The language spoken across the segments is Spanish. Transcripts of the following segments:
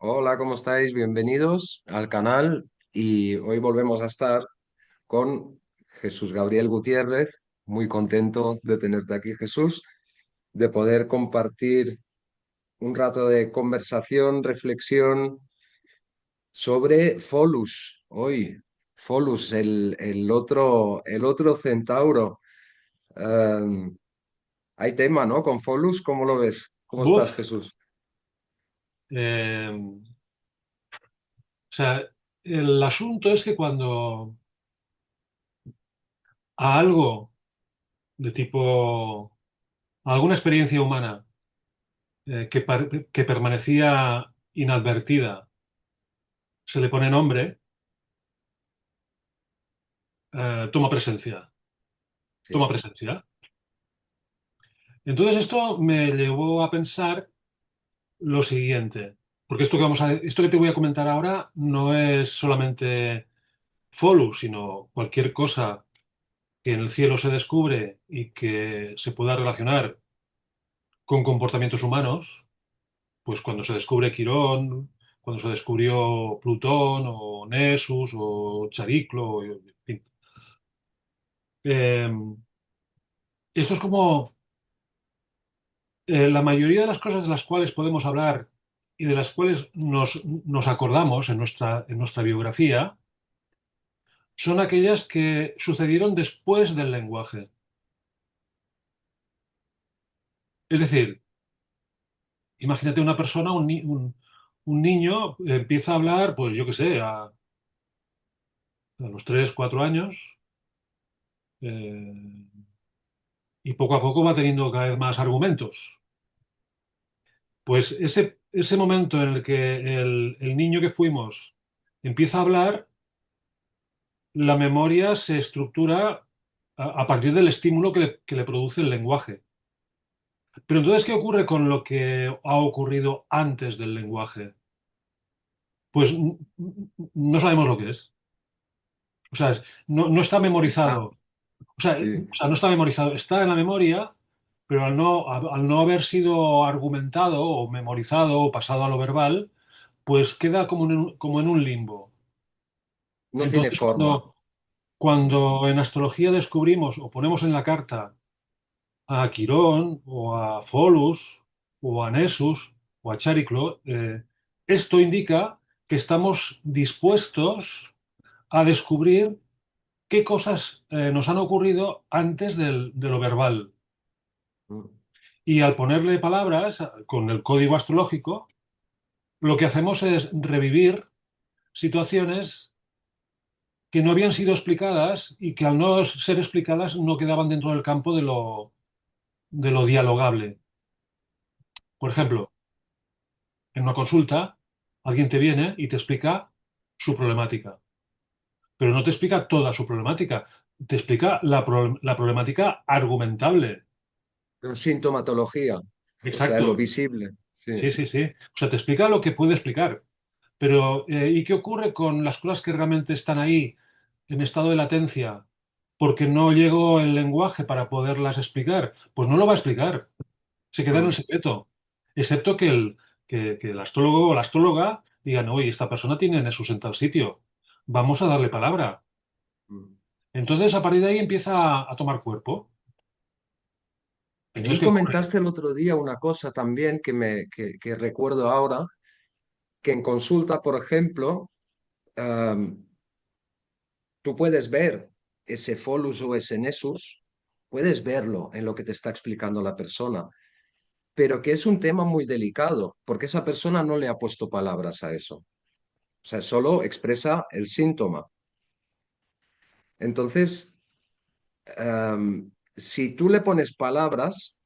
Hola, ¿cómo estáis? Bienvenidos al canal y hoy volvemos a estar con Jesús Gabriel Gutiérrez. Muy contento de tenerte aquí, Jesús, de poder compartir un rato de conversación, reflexión sobre Folus. Hoy, Folus, el otro centauro. Eh, Hay tema, ¿no? Con Folus, ¿cómo lo ves? ¿Cómo estás, Buf. Jesús? O sea, el asunto es que cuando a algo de tipo, a alguna experiencia humana que permanecía inadvertida, se le pone nombre, toma presencia, toma Sí. presencia. Entonces esto me llevó a pensar lo siguiente, porque esto que te voy a comentar ahora no es solamente Folus, sino cualquier cosa que en el cielo se descubre y que se pueda relacionar con comportamientos humanos, pues cuando se descubre Quirón, cuando se descubrió Plutón o Nessus o Chariclo, en fin. Eh, Esto es como la mayoría de las cosas de las cuales podemos hablar y de las cuales nos acordamos en nuestra biografía, son aquellas que sucedieron después del lenguaje. Es decir, imagínate una persona, un niño, empieza a hablar, pues yo qué sé, a los 3 4 años, eh, y poco a poco va teniendo cada vez más argumentos. Pues ese momento en el que el niño que fuimos empieza a hablar, la memoria se estructura a partir del estímulo que le produce el lenguaje. Pero entonces, ¿qué ocurre con lo que ha ocurrido antes del lenguaje? Pues no sabemos lo que es. O sea, no está Está, memorizado. sí. O sea, no está memorizado, está en la memoria, pero al no haber sido argumentado o memorizado o pasado a lo verbal, pues queda como en un limbo. No tiene Entonces, forma. Sí. cuando en astrología descubrimos o ponemos en la carta a Quirón o a Folus o a Nessus o a Chariclo, esto indica que estamos dispuestos a descubrir qué cosas nos han ocurrido antes de lo verbal. Y al ponerle palabras con el código astrológico, lo que hacemos es revivir situaciones que no habían sido explicadas y que al no ser explicadas no quedaban dentro del campo de lo dialogable. Por ejemplo, en una consulta, alguien te viene y te explica su problemática, pero no te explica toda su problemática, te explica la problemática argumentable. La sintomatología, o sea, lo Exacto. visible. Sí. Sí, sí, sí. O sea, te explica lo que puede explicar. Pero, ¿y qué ocurre con las cosas que realmente están ahí en estado de latencia? Porque no llegó el lenguaje para poderlas explicar. Pues no lo va a explicar. Se queda en el Mm, secreto. Excepto que el astrólogo o la astróloga digan, oye, esta persona tiene Nessus en tal sitio. Vamos a darle palabra. mm. Entonces, a partir de ahí empieza a tomar cuerpo. Ahí Entonces, ¿qué ocurre? comentaste el otro día una cosa también que recuerdo ahora, que en consulta, por ejemplo, am, tú puedes ver ese folus o ese nessus, puedes verlo en lo que te está explicando la persona, pero que es un tema muy delicado, porque esa persona no le ha puesto palabras a eso. O sea, solo expresa el síntoma. Entonces, si tú le pones palabras,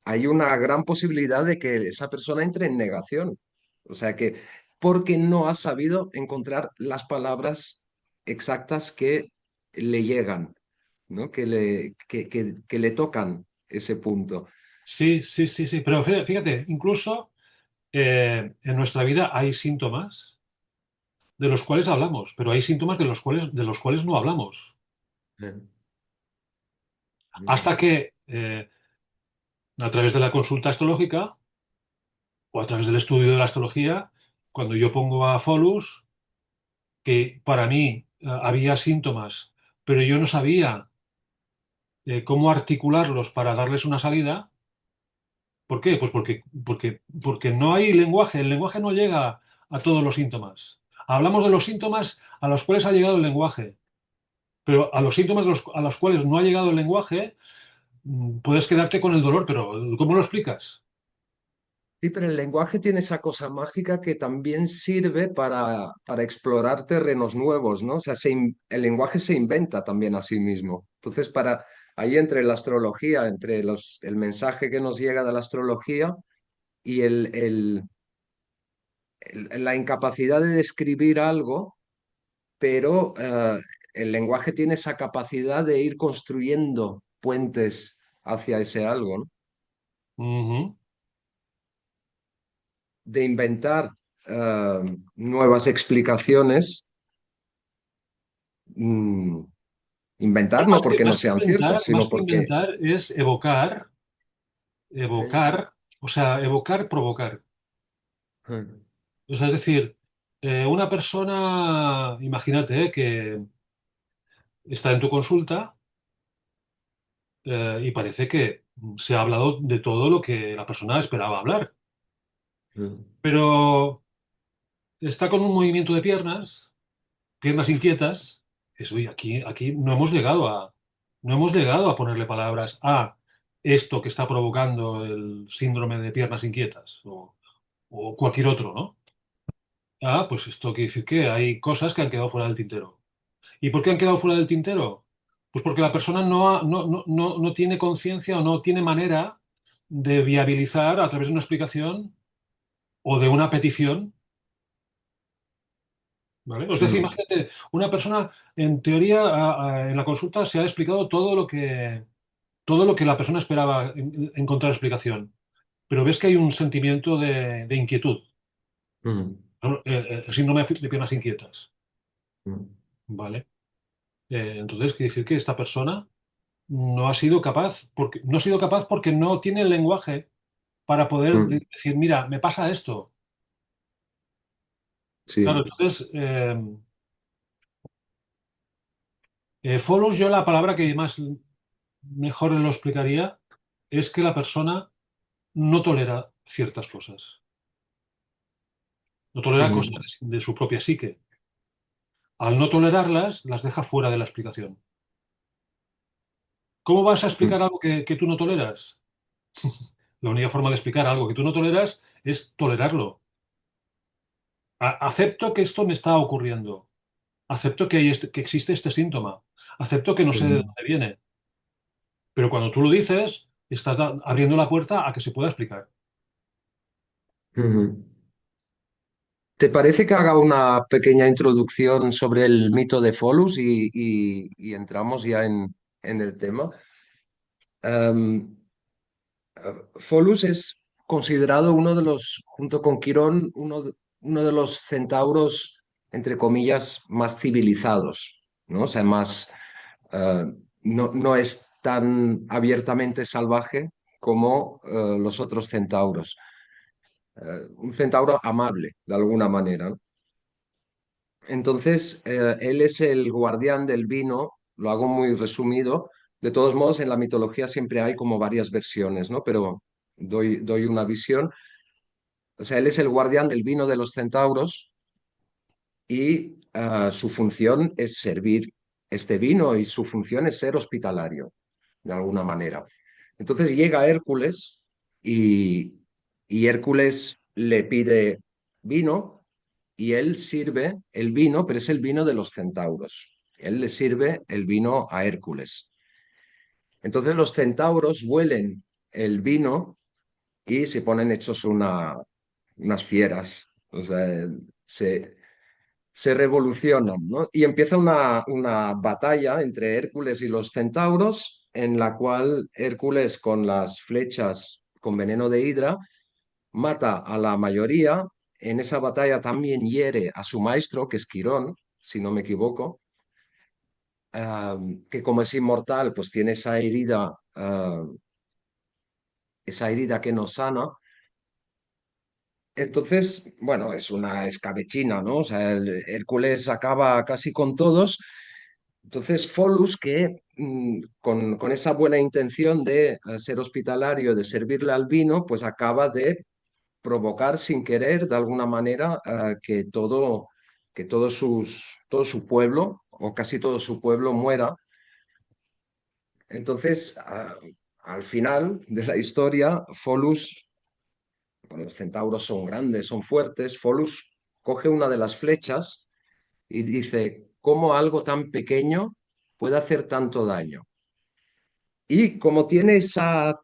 hay una gran posibilidad de que esa persona entre en negación. O sea que, porque no ha sabido encontrar las palabras exactas que le llegan, ¿no? Que le tocan ese punto. Sí, sí, sí, sí. Pero fíjate, incluso en nuestra vida hay síntomas de los cuales hablamos, pero hay síntomas de los cuales no hablamos. Mm, Hasta que, a través de la consulta astrológica o a través del estudio de la astrología, cuando yo pongo a Folus, que para mí había síntomas, pero yo no sabía cómo articularlos para darles una salida. ¿Por qué? Pues porque no hay lenguaje, el lenguaje no llega a todos los síntomas. Hablamos de los síntomas a los cuales ha llegado el lenguaje, pero a los síntomas a los cuales no ha llegado el lenguaje, puedes quedarte con el dolor, pero ¿cómo lo explicas? Sí, pero el lenguaje tiene esa cosa mágica que también sirve para explorar terrenos nuevos, ¿no? O sea, el lenguaje se inventa también a sí mismo. Entonces, ahí entre la astrología, entre el mensaje que nos llega de la astrología y la incapacidad de describir algo, pero el lenguaje tiene esa capacidad de ir construyendo puentes hacia ese algo, ¿no? Ujú. De inventar nuevas explicaciones. mm, Inventar no porque no sean ciertas, sino Más que porque... inventar es evocar, evocar, o sea, evocar, provocar. O sea, es decir, una persona, imagínate, que está en tu consulta y parece que se ha hablado de todo lo que la persona esperaba hablar, pero está con un movimiento de piernas, piernas inquietas, es, uy, aquí no hemos llegado a ponerle palabras a esto que está provocando el síndrome de piernas inquietas o cualquier otro, ¿no? Ah, pues esto quiere decir que hay cosas que han quedado fuera del tintero. ¿Y por qué han quedado fuera del tintero? Pues porque la persona no tiene conciencia o no tiene manera de viabilizar a través de una explicación o de una petición, ¿vale? Es decir, Mm, imagínate, una persona, en teoría, en la consulta se ha explicado todo lo que la persona esperaba encontrar explicación, pero ves que hay un sentimiento de inquietud, mm, ¿no? El síndrome de piernas inquietas, mm, ¿vale? Entonces, quiere decir que esta persona no ha sido capaz, no ha sido capaz porque no tiene el lenguaje para poder mm. decir, mira, me pasa esto. Claro, Sí. entonces, follows, yo la palabra que más mejor lo explicaría es que la persona no tolera ciertas cosas, no tolera cosas Mm, de su propia psique. Al no tolerarlas, las deja fuera de la explicación. ¿Cómo vas a mm, explicar algo que tú no toleras? La única forma de explicar algo que tú no toleras es tolerarlo. Acepto que esto me está ocurriendo. Acepto que, que existe este síntoma. Acepto que no sé de mm, dónde viene. Pero cuando tú lo dices, estás abriendo la puerta a que se pueda explicar. mm. ¿Te parece que haga una pequeña introducción sobre el mito de Folus y entramos ya en el tema? Em, Folus es considerado uno de los, junto con Quirón, uno de los centauros, entre comillas, más civilizados, ¿no? O sea, eh, no es tan abiertamente salvaje como los otros centauros. Un centauro amable, de alguna manera, ¿no? Entonces, él es el guardián del vino, lo hago muy resumido. De todos modos, en la mitología siempre hay como varias versiones, ¿no? Pero doy una visión. O sea, él es el guardián del vino de los centauros y su función es servir este vino y su función es ser hospitalario, de alguna manera. Entonces llega Hércules y, y Hércules le pide vino y él sirve el vino, pero es el vino de los centauros. Él le sirve el vino a Hércules. Entonces los centauros huelen el vino y se ponen hechos unas fieras. O sea, se, se revolucionan, ¿no? Y empieza una batalla entre Hércules y los centauros, en la cual Hércules con las flechas con veneno de hidra mata a la mayoría. En esa batalla también hiere a su maestro, que es Quirón, si no me equivoco, que como es inmortal, pues tiene esa herida que no sana. entonces, bueno, es una escabechina, ¿no? O sea, el Hércules acaba casi con todos. Entonces, Folus, que con esa buena intención de ser hospitalario, de servirle al vino, pues acaba de provocar sin querer, de alguna manera, que todo su pueblo, o casi todo su pueblo, muera. Entonces, al final de la historia, Folus, bueno, los centauros son grandes, son fuertes, Folus coge una de las flechas y dice, ¿cómo algo tan pequeño puede hacer tanto daño? Y como tiene esa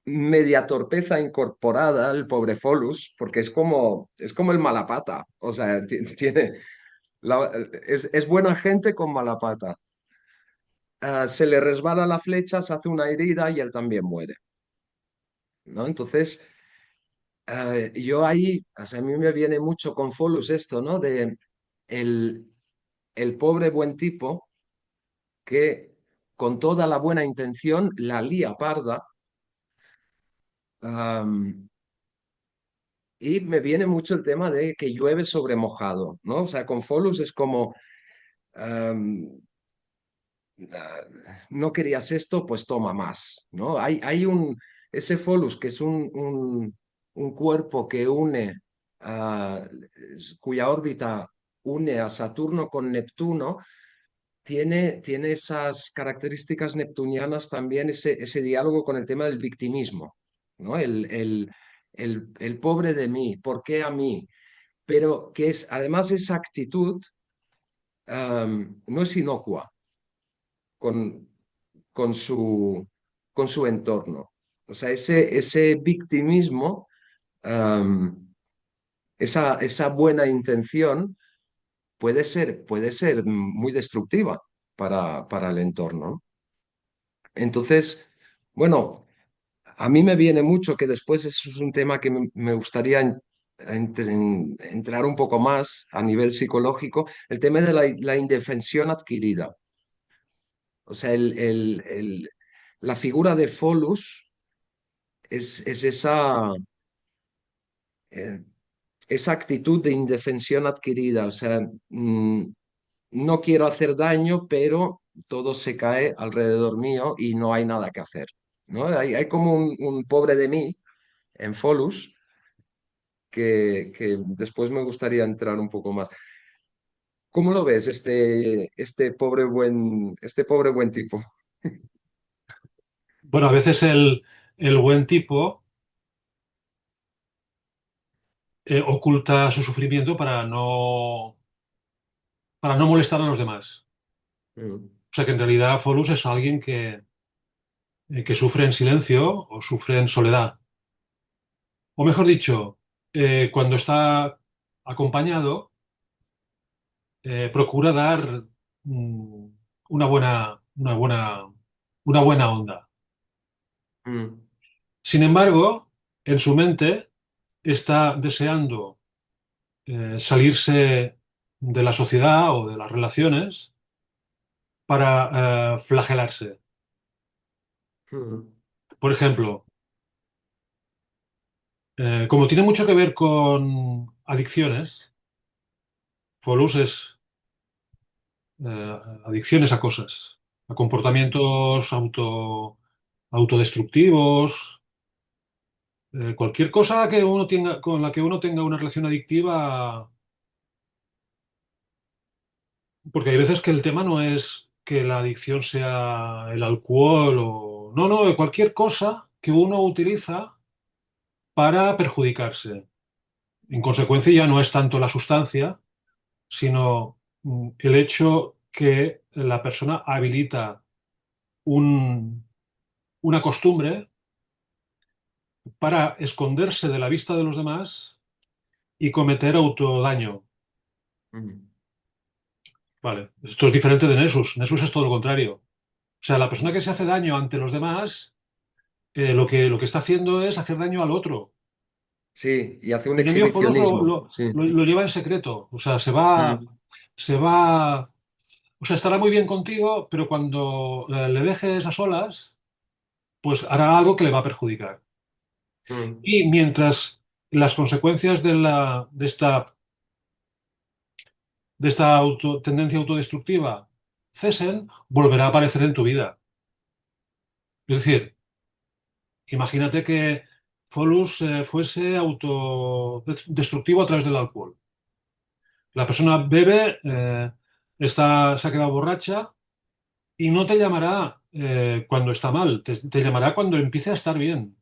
media torpeza incorporada, el pobre Folus, porque es como el malapata, o sea, tiene, es buena gente con malapata. Se le resbala la flecha, se hace una herida y él también muere, ¿no? Entonces, yo ahí, o sea, a mí me viene mucho con Folus esto, ¿no? De el, el pobre buen tipo que con toda la buena intención la lía parda. am, y me viene mucho el tema de que llueve sobre mojado, ¿no? O sea, con Folus es como, am, ah, no querías esto, pues toma más, ¿no? Ese Folus que es un cuerpo que une, ah, cuya órbita une a Saturno con Neptuno, tiene esas características neptunianas también, ese diálogo con el tema del victimismo, ¿no? El pobre de mí, ¿por qué a mí? Pero que es, además, esa actitud no es inocua con, con con su entorno. O sea, ese victimismo, am, esa buena intención puede ser muy destructiva para el entorno. Entonces, bueno, a mí me viene mucho que después eso es un tema que me gustaría entrar un poco más a nivel psicológico, el tema de la indefensión adquirida. O sea, la figura de Folus es eh, esa actitud de indefensión adquirida. O sea, no quiero hacer daño, pero todo se cae alrededor mío y no hay nada que hacer, ¿no? Hay como un pobre de mí en Folus que después me gustaría entrar un poco más. ¿Cómo lo ves, este pobre buen tipo? Bueno, a veces el buen tipo oculta su sufrimiento para no molestar a los demás. Mm, O sea que en realidad Folus es alguien que sufre en silencio o sufre en soledad. O mejor dicho, cuando está acompañado, procura dar mm, una buena onda. mm, Sin embargo, en su mente está deseando salirse de la sociedad o de las relaciones para flagelarse. mm, Por ejemplo, como tiene mucho que ver con adicciones, Folus es adicciones a cosas, a comportamientos autodestructivos, cualquier cosa que uno tenga, con la que uno tenga una relación adictiva, porque hay veces que el tema no es que la adicción sea el alcohol o... No, no, cualquier cosa que uno utiliza para perjudicarse. En consecuencia, ya no es tanto la sustancia, sino el hecho que la persona habilita un- una costumbre para esconderse de la vista de los demás y cometer autodaño. mm. Vale, esto es diferente de Nessus. Nessus es todo lo contrario. O sea, la persona que se hace daño ante los demás, lo que está haciendo es hacer daño al otro. Sí, y hace un En cambio, Folos exhibicionismo. Sí. lo lleva en secreto. O sea, Mm, se va, o sea, estará muy bien contigo, pero cuando le dejes a solas, pues hará algo que le va a perjudicar. mm, Y mientras las consecuencias de esta tendencia autodestructiva cesen, volverá a aparecer en tu vida. Es decir, imagínate que Folus fuese autodestructivo a través del alcohol. La persona bebe, se ha quedado borracha y no te llamará cuando está mal, te llamará cuando empiece a estar bien,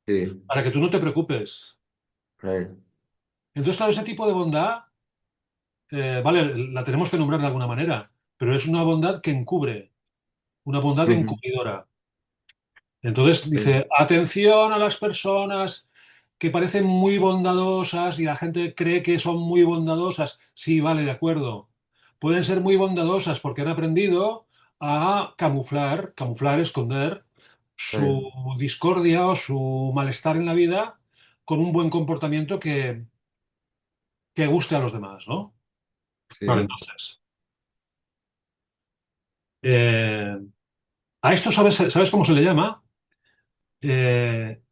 sí, para que tú no te preocupes. eh, Entonces, claro, ese tipo de bondad, vale, la tenemos que nombrar de alguna manera, pero es una bondad que encubre, una bondad ujú, encubridora. Entonces sí, dice, atención a las personas que parecen muy bondadosas y la gente cree que son muy bondadosas. Sí, vale, de acuerdo. Pueden ser muy bondadosas porque han aprendido a camuflar, esconder su eh, discordia o su malestar en la vida con un buen comportamiento que guste a los demás, ¿no? Vale, sí. entonces, eh, a esto sabes cómo se le llama?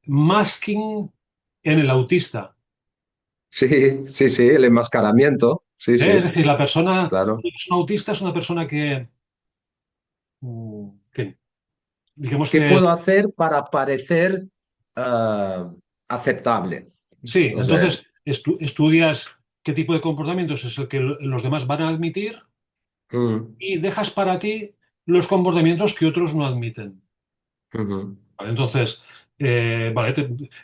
Masking en el autista. Sí, sí, sí, el enmascaramiento. Sí, Es sí, decir, claro. una persona autista es una persona que, digamos ¿Qué que, puedo hacer para parecer ah, aceptable? sí, O sea, entonces estudias qué tipo de comportamientos es el que los demás van a admitir mm, y dejas para ti los comportamientos que otros no admiten. ujú, ¿Vale? Entonces, vale,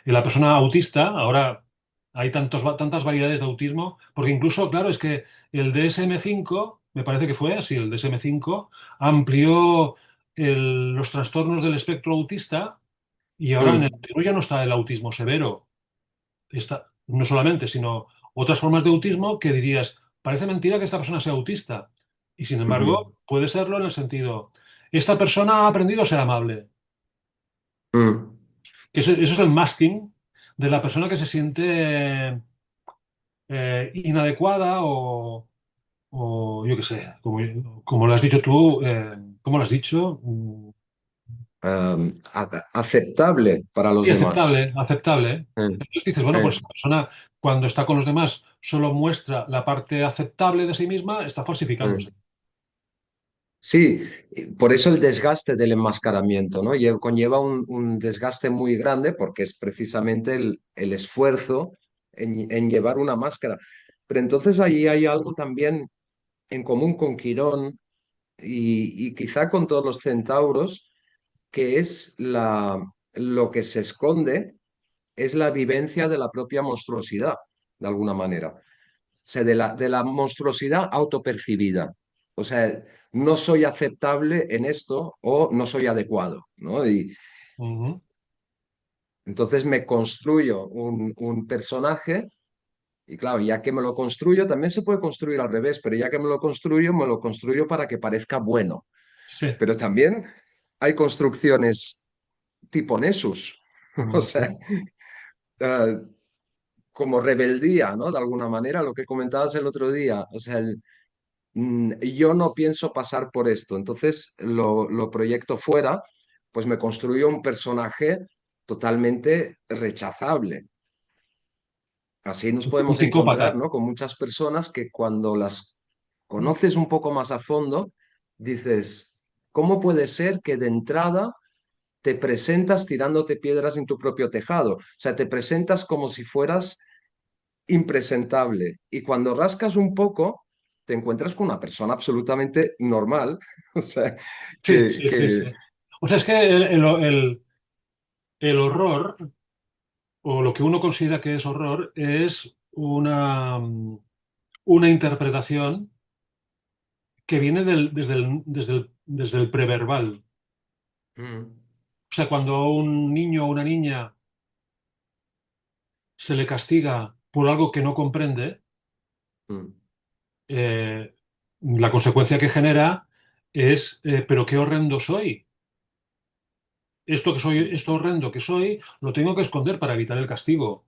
la persona autista, ahora hay tantas variedades de autismo, porque incluso, claro, es que el DSM-5, me parece que fue así, el DSM-5 amplió los trastornos del espectro autista y ahora en el mm, autismo ya no está el autismo severo. Está, no solamente, sino otras formas de autismo que dirías, parece mentira que esta persona sea autista. Y sin ujú, embargo, puede serlo en el sentido, esta persona ha aprendido a ser amable. mm. Que eso es el masking de la persona que se siente inadecuada o yo qué sé, como lo has dicho tú, ¿cómo lo has dicho? Aceptable para los Sí, demás. aceptable. Eh, Entonces dices, bueno, pues eh. esta persona cuando está con los demás solo muestra la parte aceptable de sí misma, está falsificándose. Mm. Sí, por eso el desgaste del enmascaramiento, ¿no? Conlleva un desgaste muy grande porque es precisamente el esfuerzo en llevar una máscara. Pero entonces allí hay algo también en común con Quirón y quizá con todos los centauros, que es lo que se esconde, es la vivencia de la propia monstruosidad, de alguna manera. O sea, de la monstruosidad autopercibida. O sea, no soy aceptable en esto o no soy adecuado, ¿no? Y Ujú. entonces me construyo un personaje y claro, ya que me lo construyo, también se puede construir al revés, pero ya que me lo construyo para que parezca bueno. Sí. Pero también hay construcciones tipo Nessus, o sea, Ujú. eh, como rebeldía, ¿no? De alguna manera, lo que comentabas el otro día, o sea, yo no pienso pasar por esto, entonces lo proyecto fuera, pues me construyo un personaje totalmente rechazable. Así nos Un podemos psicópata. encontrar, ¿no? Con muchas personas que cuando las conoces un poco más a fondo, dices, ¿cómo puede ser que de entrada te presentas tirándote piedras en tu propio tejado? O sea, te presentas como si fueras impresentable y cuando rascas un poco, te encuentras con una persona absolutamente normal, o sea, Sí, que, sí, sí, sí. que O sea, es que el horror, o lo que uno considera que es horror, es una interpretación que viene desde el preverbal. Mm, O sea, cuando un niño o una niña se le castiga por algo que no comprende, mm, la consecuencia que genera es, pero qué horrendo soy. Esto que soy, esto horrendo que soy, lo tengo que esconder para evitar el castigo.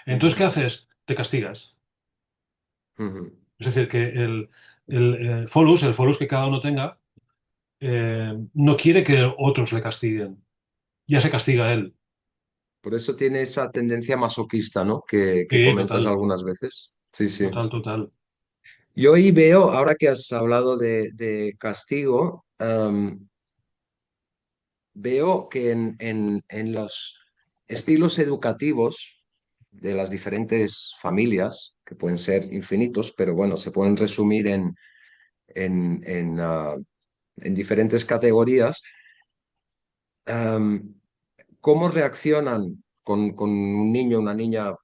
Entonces, ¿qué mm, haces? Te castigas. mm, Es decir, que el folus que cada uno tenga, no quiere que otros le castiguen. Ya se castiga él. Por eso tiene esa tendencia masoquista, ¿no? Que Sí, comentas total, algunas veces. Sí, sí. total, total. Yo ahí veo, ahora que has hablado de castigo, veo que en los estilos educativos de las diferentes familias, que pueden ser infinitos, pero bueno, se pueden resumir en diferentes categorías, am, cómo reaccionan con un niño o una niña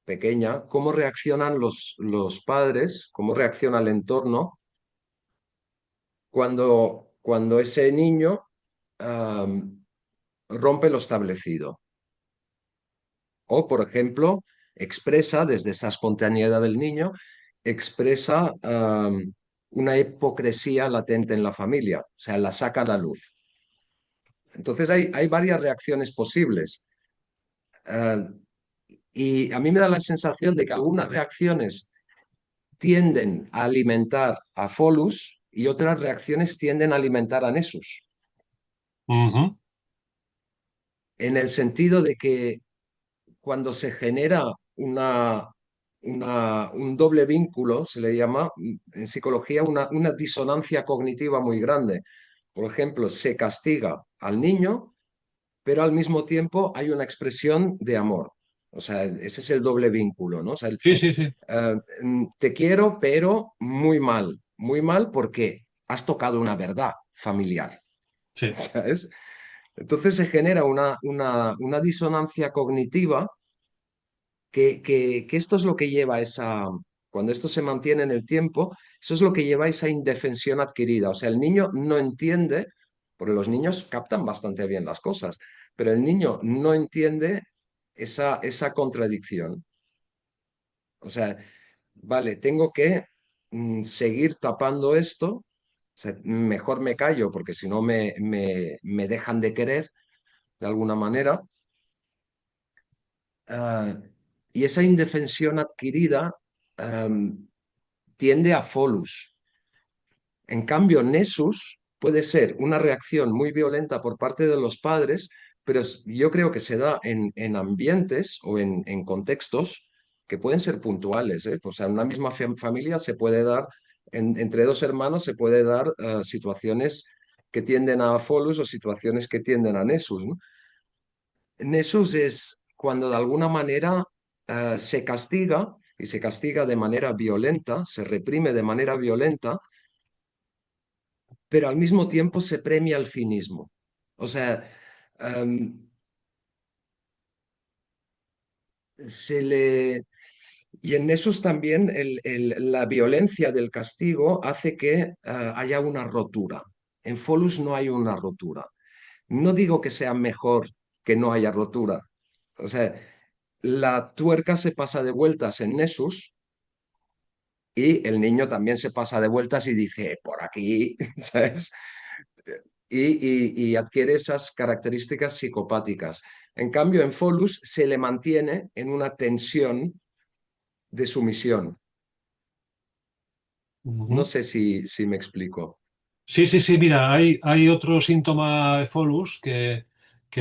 pequeña, cómo reaccionan los padres, cómo reacciona el entorno cuando ese niño rompe lo establecido. O, por ejemplo, expresa desde esa espontaneidad del niño, expresa una hipocresía latente en la familia, o sea, la saca a la luz. Entonces hay varias reacciones posibles. Ah, y a mí me da la sensación de que algunas reacciones tienden a alimentar a Folus y otras reacciones tienden a alimentar a Nessus, Ujú. en el sentido de que cuando se genera un doble vínculo, se le llama en psicología una disonancia cognitiva muy grande. Por ejemplo, se castiga al niño, pero al mismo tiempo hay una expresión de amor. O sea, ese es el doble vínculo, ¿no? O sea, Sí, sí, sí, te quiero, pero muy mal porque has tocado una verdad familiar, sí, ¿sabes? Entonces se genera una disonancia cognitiva que esto es lo que lleva a cuando esto se mantiene en el tiempo, eso es lo que lleva a esa indefensión adquirida. O sea, el niño no entiende, porque los niños captan bastante bien las cosas, pero el niño no entiende esa contradicción. O sea, vale, tengo que seguir tapando esto, o sea, mejor me callo porque si no me dejan de querer de alguna manera. Ah, y esa indefensión adquirida tiende a folus. En cambio, Nessus puede ser una reacción muy violenta por parte de los padres, pero yo creo que se da en ambientes o en contextos que pueden ser puntuales, ¿eh? O sea, en una misma familia se puede dar, entre dos hermanos se puede dar situaciones que tienden a folus o situaciones que tienden a Nessus, ¿no? Nessus es cuando de alguna manera se castiga y se castiga de manera violenta, se reprime de manera violenta, pero al mismo tiempo se premia el cinismo. O sea, em, se le... Y en Nessus también la violencia del castigo hace que haya una rotura. En Folus no hay una rotura. No digo que sea mejor que no haya rotura. O sea, la tuerca se pasa de vueltas en Nessus y el niño también se pasa de vueltas y dice, por aquí, ¿sabes? Y adquiere esas características psicopáticas. En cambio, en Folus se le mantiene en una tensión de sumisión. No ujú. sé si me explico. Sí, sí, sí, mira, hay otro síntoma de Folus que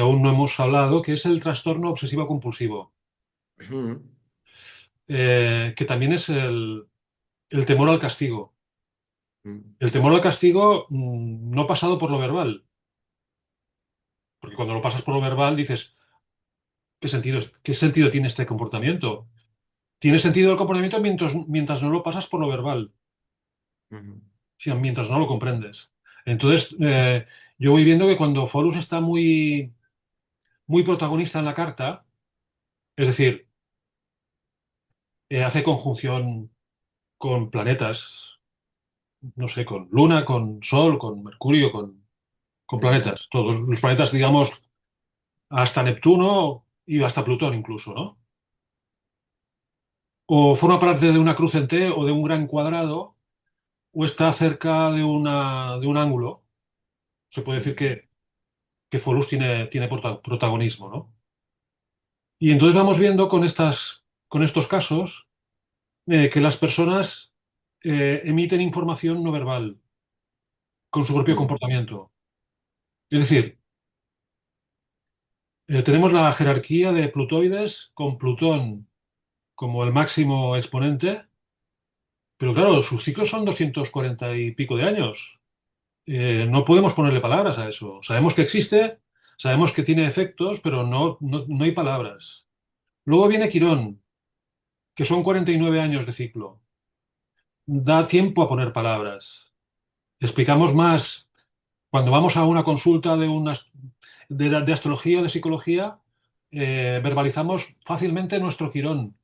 aún no hemos hablado, que es el trastorno obsesivo-compulsivo, Ujú, que también es el temor al castigo. ujú, El temor al castigo no pasado por lo verbal, porque cuando lo pasas por lo verbal dices, qué sentido tiene este comportamiento? Tiene sentido el comportamiento mientras no lo pasas por lo verbal, ujú, o sea, mientras no lo comprendes. Entonces, yo voy viendo que cuando Folus está muy, muy protagonista en la carta, es decir, hace conjunción con planetas, no sé, con Luna, con Sol, con Mercurio, con ujú, planetas, todos los planetas, digamos, hasta Neptuno y hasta Plutón incluso, ¿no? O forma parte de una cruz en T o de un gran cuadrado, o está cerca de un ángulo. Se puede decir ujú, que Folus tiene protagonismo, ¿no? Y entonces vamos viendo con estos casos que las personas emiten información no verbal con su propio ujú, comportamiento. Es decir, Tenemos la jerarquía de plutoides con Plutón como el máximo exponente, pero claro, sus ciclos son 240 y pico de años. No podemos ponerle palabras a eso. Sabemos que existe, sabemos que tiene efectos, pero no hay palabras. Luego viene Quirón, que son 49 años de ciclo. Da tiempo a poner palabras. Explicamos más cuando vamos a una consulta de astrología o de psicología, verbalizamos fácilmente nuestro Quirón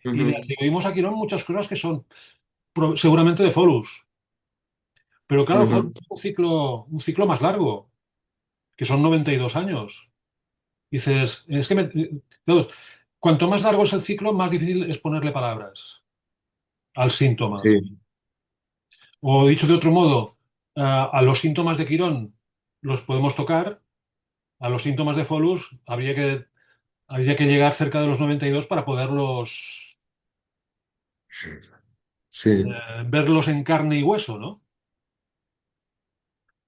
y le Ujú, atribuimos a Quirón muchas cosas que son seguramente de Folus. Pero claro, Folus ujú. es un ciclo más largo, que son 92 años. Dices, es que claro, cuanto más largo es el ciclo, más difícil es ponerle palabras al síntoma. Sí, O dicho de otro modo, a los síntomas de Quirón los podemos tocar, a los síntomas de Folus habría que llegar cerca de los 92 para poderlos sí. verlos en carne y hueso, ¿no?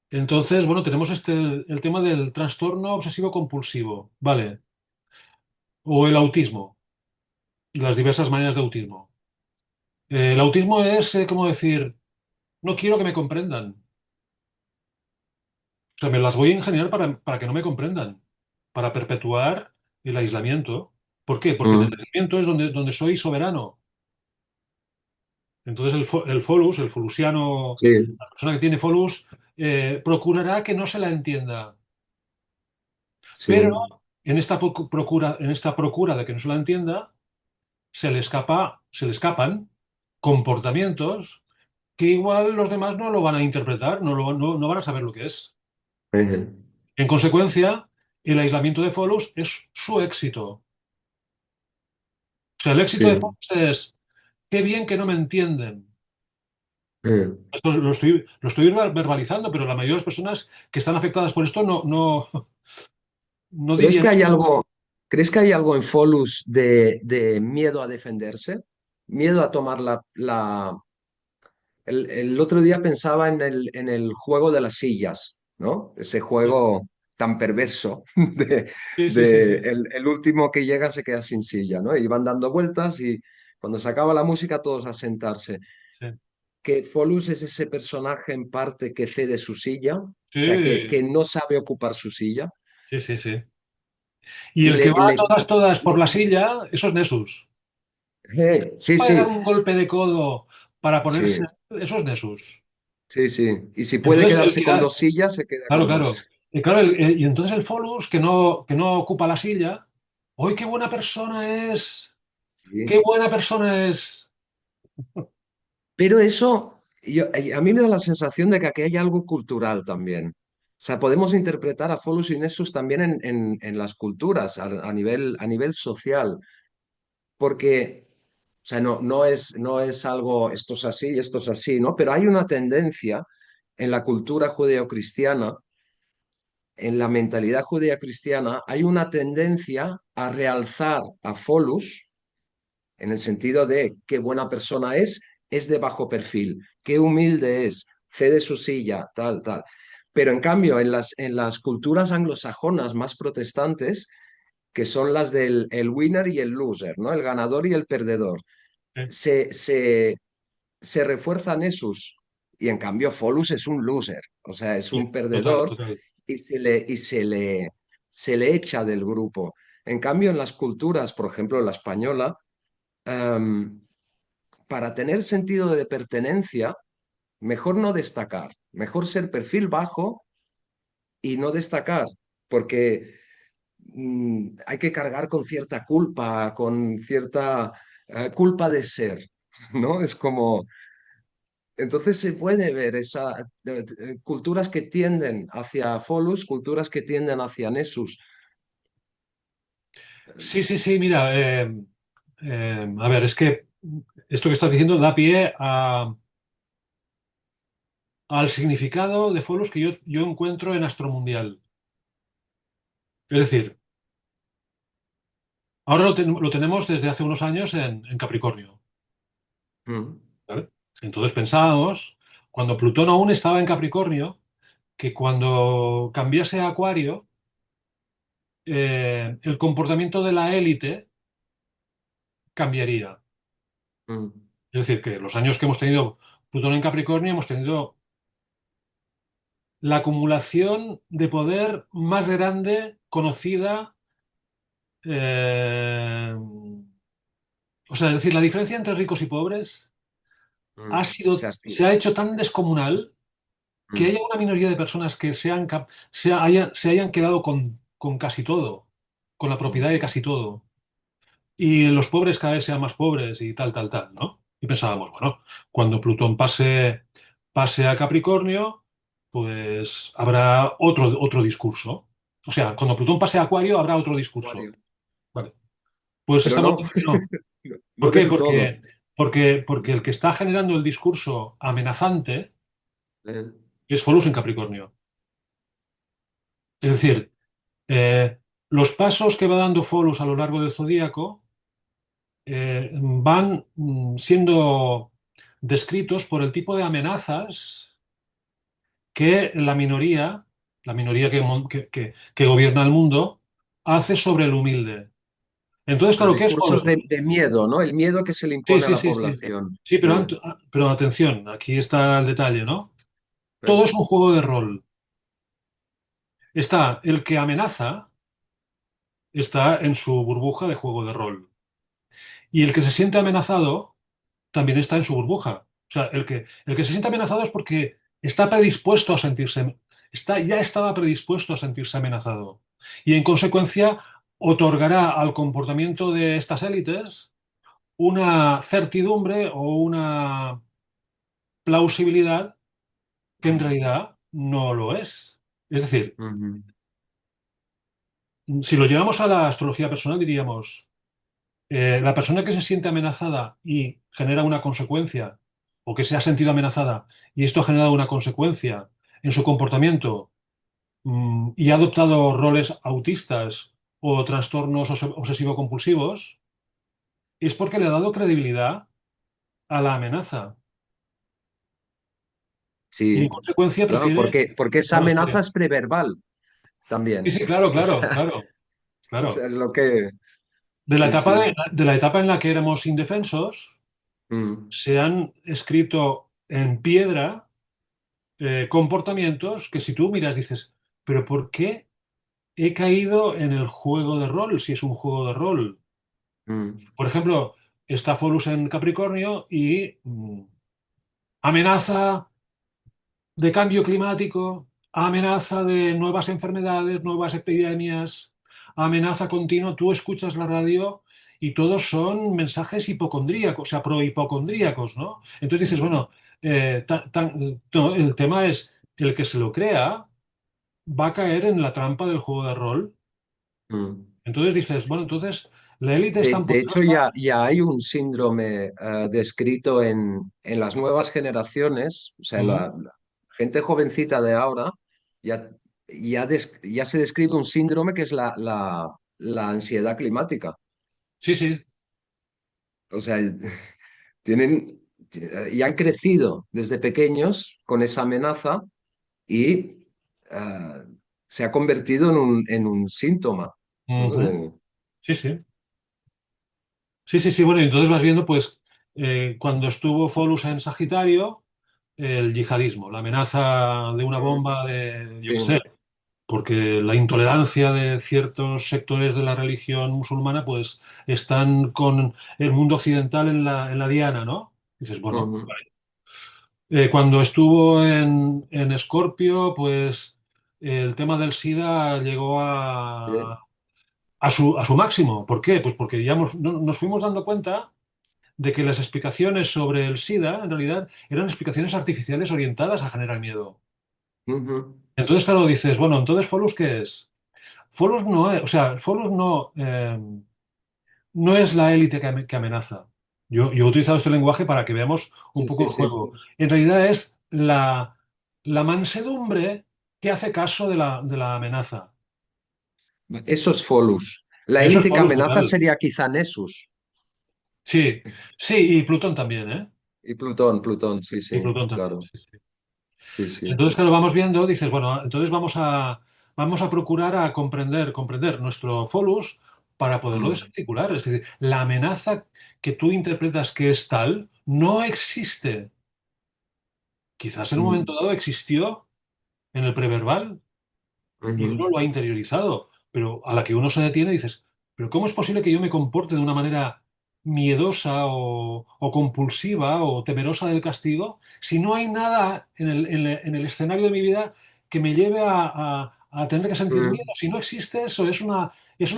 Entonces, bueno, tenemos el tema del trastorno obsesivo compulsivo, ¿vale? O el autismo, las diversas maneras de autismo. El autismo es como decir, no quiero que me comprendan. O sea, me las voy a ingeniar para que no me comprendan, para perpetuar el aislamiento. ¿Por qué? Porque en el Mm, aislamiento es donde soy soberano. Entonces el folus, el folusiano, sí, la persona que tiene folus, procurará que no se la entienda. Pero sí, en esta procura de que no se la entienda, se le escapan comportamientos que igual los demás no lo van a interpretar, no van a saber lo que es. ujú, En consecuencia, el aislamiento de Folus es su éxito. O sea, el éxito de sí, Folus es, qué bien que no me entienden. ujú. Esto lo estoy verbalizando, pero la mayoría de las personas que están afectadas por esto no ¿Crees dirían que hay esto. algo, crees que hay algo en Folus de miedo a defenderse? Miedo a tomar el otro día pensaba en el juego de las sillas, ¿no? Ese juego tan perverso Sí, sí, sí, sí. el último que llega se queda sin silla, ¿no? Y van dando vueltas y cuando se acaba la música todos a sentarse. Sí, Que Folus es ese personaje en parte que cede su silla, o sea, que sí, no sabe ocupar su silla. sí, sí, sí. Y Y el que va a todas, todas por la silla, eso es Nessus. sí, Va a dar sí, un golpe de codo para ponerse, sí, eso es Nessus. sí, sí. Y si puede Entonces, quedarse con dos sillas, se queda claro, con claro. dos. Y claro, y entonces el Folus, que no ocupa la silla, ¡hoy qué buena persona es! ¡Qué Sí. buena persona es! Pero eso, a mí me da la sensación de que aquí hay algo cultural también. O sea, podemos interpretar a Folus y Nessus también en las culturas, a nivel social, porque, o sea, no es algo, esto es así y esto es así, ¿no? Pero hay una tendencia en la cultura judeocristiana, en la mentalidad judeocristiana, hay una tendencia a realzar a Folus en el sentido de qué buena persona es de bajo perfil, qué humilde es, cede su silla, tal, tal. Pero en cambio, en las culturas anglosajonas más protestantes, que son las del el winner y el loser, ¿no? El ganador y el perdedor, Sí, se refuerzan esos. Y en cambio, Folus es un loser, o sea, es sí, un total, perdedor total. y se le echa del grupo. En cambio, en las culturas, por ejemplo, la española, em, para tener sentido de pertenencia, mejor no destacar, mejor ser perfil bajo y no destacar, porque hay que cargar con cierta culpa, con cierta culpa de ser, ¿no? Es como, entonces se puede ver culturas que tienden hacia Folus, culturas que tienden hacia Nessus. Sí, sí, sí, mira, a ver, es que esto que estás diciendo da pie al significado de Folus que yo encuentro en Astromundial. Es decir, ahora lo tenemos desde hace unos años en Capricornio, Mm. ¿vale? Entonces pensábamos, cuando Plutón aún estaba en Capricornio, que cuando cambiase a Acuario, el comportamiento de la élite cambiaría. mm, Es decir, que los años que hemos tenido Plutón en Capricornio hemos tenido la acumulación de poder más grande conocida. eh, o sea, es decir, la diferencia entre ricos y pobres se se hasti- ha hecho tan descomunal que haya mm, una minoría de personas que se hayan quedado con casi todo, con la propiedad de mm, casi todo, y los pobres cada vez sean más pobres y tal, tal, tal, ¿no? Y pensábamos, bueno, cuando Plutón pase a Capricornio, pues habrá otro discurso. O sea, cuando Plutón pase a Acuario, habrá otro discurso. Acuario. Vale. Pues Pero estamos no, viendo que no. ¿Por no qué? del todo. Porque el que está generando el discurso amenazante Eh, es Folus en Capricornio. Es decir, eh, los pasos que va dando Folus a lo largo del zodíaco van siendo descritos por el tipo de amenazas que la minoría que gobierna el mundo, hace sobre el humilde. Entonces, claro, ¿qué es Discursos Folus? de miedo, ¿no? El miedo que se le Sí, impone a sí, la sí, sí. población. Sí, pero atención, aquí está el detalle, ¿no? Eh, Todo es un juego de rol. Está el que amenaza, está en su burbuja de juego de rol. Y el que se siente amenazado también está en su burbuja. O sea, el que se siente amenazado es porque está predispuesto a sentirse, ya estaba predispuesto a sentirse amenazado. Y en consecuencia otorgará al comportamiento de estas élites una certidumbre o una plausibilidad que en mm, realidad no lo es. Es decir, mm, si lo llevamos a la astrología personal, diríamos, la persona que se siente amenazada y genera una consecuencia, o que se ha sentido amenazada y esto ha generado una consecuencia en su comportamiento, y ha adoptado roles autistas o trastornos obsesivo-compulsivos, es porque le ha dado credibilidad a la amenaza y en sí, consecuencia claro, prefiere... porque esa Claro, amenaza espere. es preverbal Sí, también. sí, claro, O claro, sea, claro, o claro. sea, es lo que... De la Sí, etapa, sí. de la etapa en la que éramos indefensos, Mm, se han escrito en piedra comportamientos que si tú miras dices, pero ¿por qué he caído en el juego de rol si es un juego de rol? mm, Por ejemplo, está Folus en Capricornio y amenaza de cambio climático, amenaza de nuevas enfermedades, nuevas epidemias, amenaza continua. Tú escuchas la radio y todos son mensajes hipocondríacos, o sea, prohipocondríacos, ¿no? Entonces dices, mm, bueno, el tema es el que se lo crea va a caer en la trampa del juego de rol. mm. Entonces dices, bueno, entonces la élite es tan De hecho, poderosa. ya hay un síndrome descrito en las nuevas generaciones, o sea, Ujú. la gente jovencita de ahora, ya, ya se describe un síndrome que es la ansiedad climática. Sí, sí. O sea, tienen, y han crecido desde pequeños con esa amenaza y se ha convertido en un síntoma, ¿no? Ujú. Sí, sí. Sí, sí, sí. Bueno, y entonces vas viendo, pues, cuando estuvo Folus en Sagitario, el yihadismo, la amenaza de una Mm, bomba de, yo qué sé, sí, porque la intolerancia de ciertos sectores de la religión musulmana, pues, están con el mundo occidental en la diana, ¿no? Dices, bueno. ujú, Cuando estuvo en Escorpio, pues el tema del SIDA llegó sí, a su máximo. ¿Por qué? Pues porque ya nos fuimos dando cuenta de que las explicaciones sobre el SIDA, en realidad, eran explicaciones artificiales orientadas a generar miedo. ujú, Entonces, claro, dices, bueno, entonces ¿Folus qué es? Folus no es, o sea, Folus no es la élite que amenaza. Yo he utilizado este lenguaje para que veamos un sí, poco sí, el sí. juego. En realidad es la mansedumbre que hace caso de la amenaza. Esos Folus. La Eso es élite que Folus amenaza total. sería quizá Nessus. Sí, sí, y Plutón también, ¿eh? Y Plutón, Plutón, sí, Y sí, Plutón también, claro. sí, sí. Sí, sí. Entonces, claro, vamos viendo, dices, bueno, entonces vamos a procurar a comprender nuestro folus para poderlo Mm, desarticular. Es decir, la amenaza que tú interpretas que es tal no existe. Quizás en un momento mm, dado existió en el preverbal y ujú, uno lo ha interiorizado, pero a la que uno se detiene dices, pero ¿cómo es posible que yo me comporte de una manera miedosa o compulsiva o temerosa del castigo si no hay nada en el escenario de mi vida que me lleve a tener que sentir miedo? mm. Si no existe eso, es una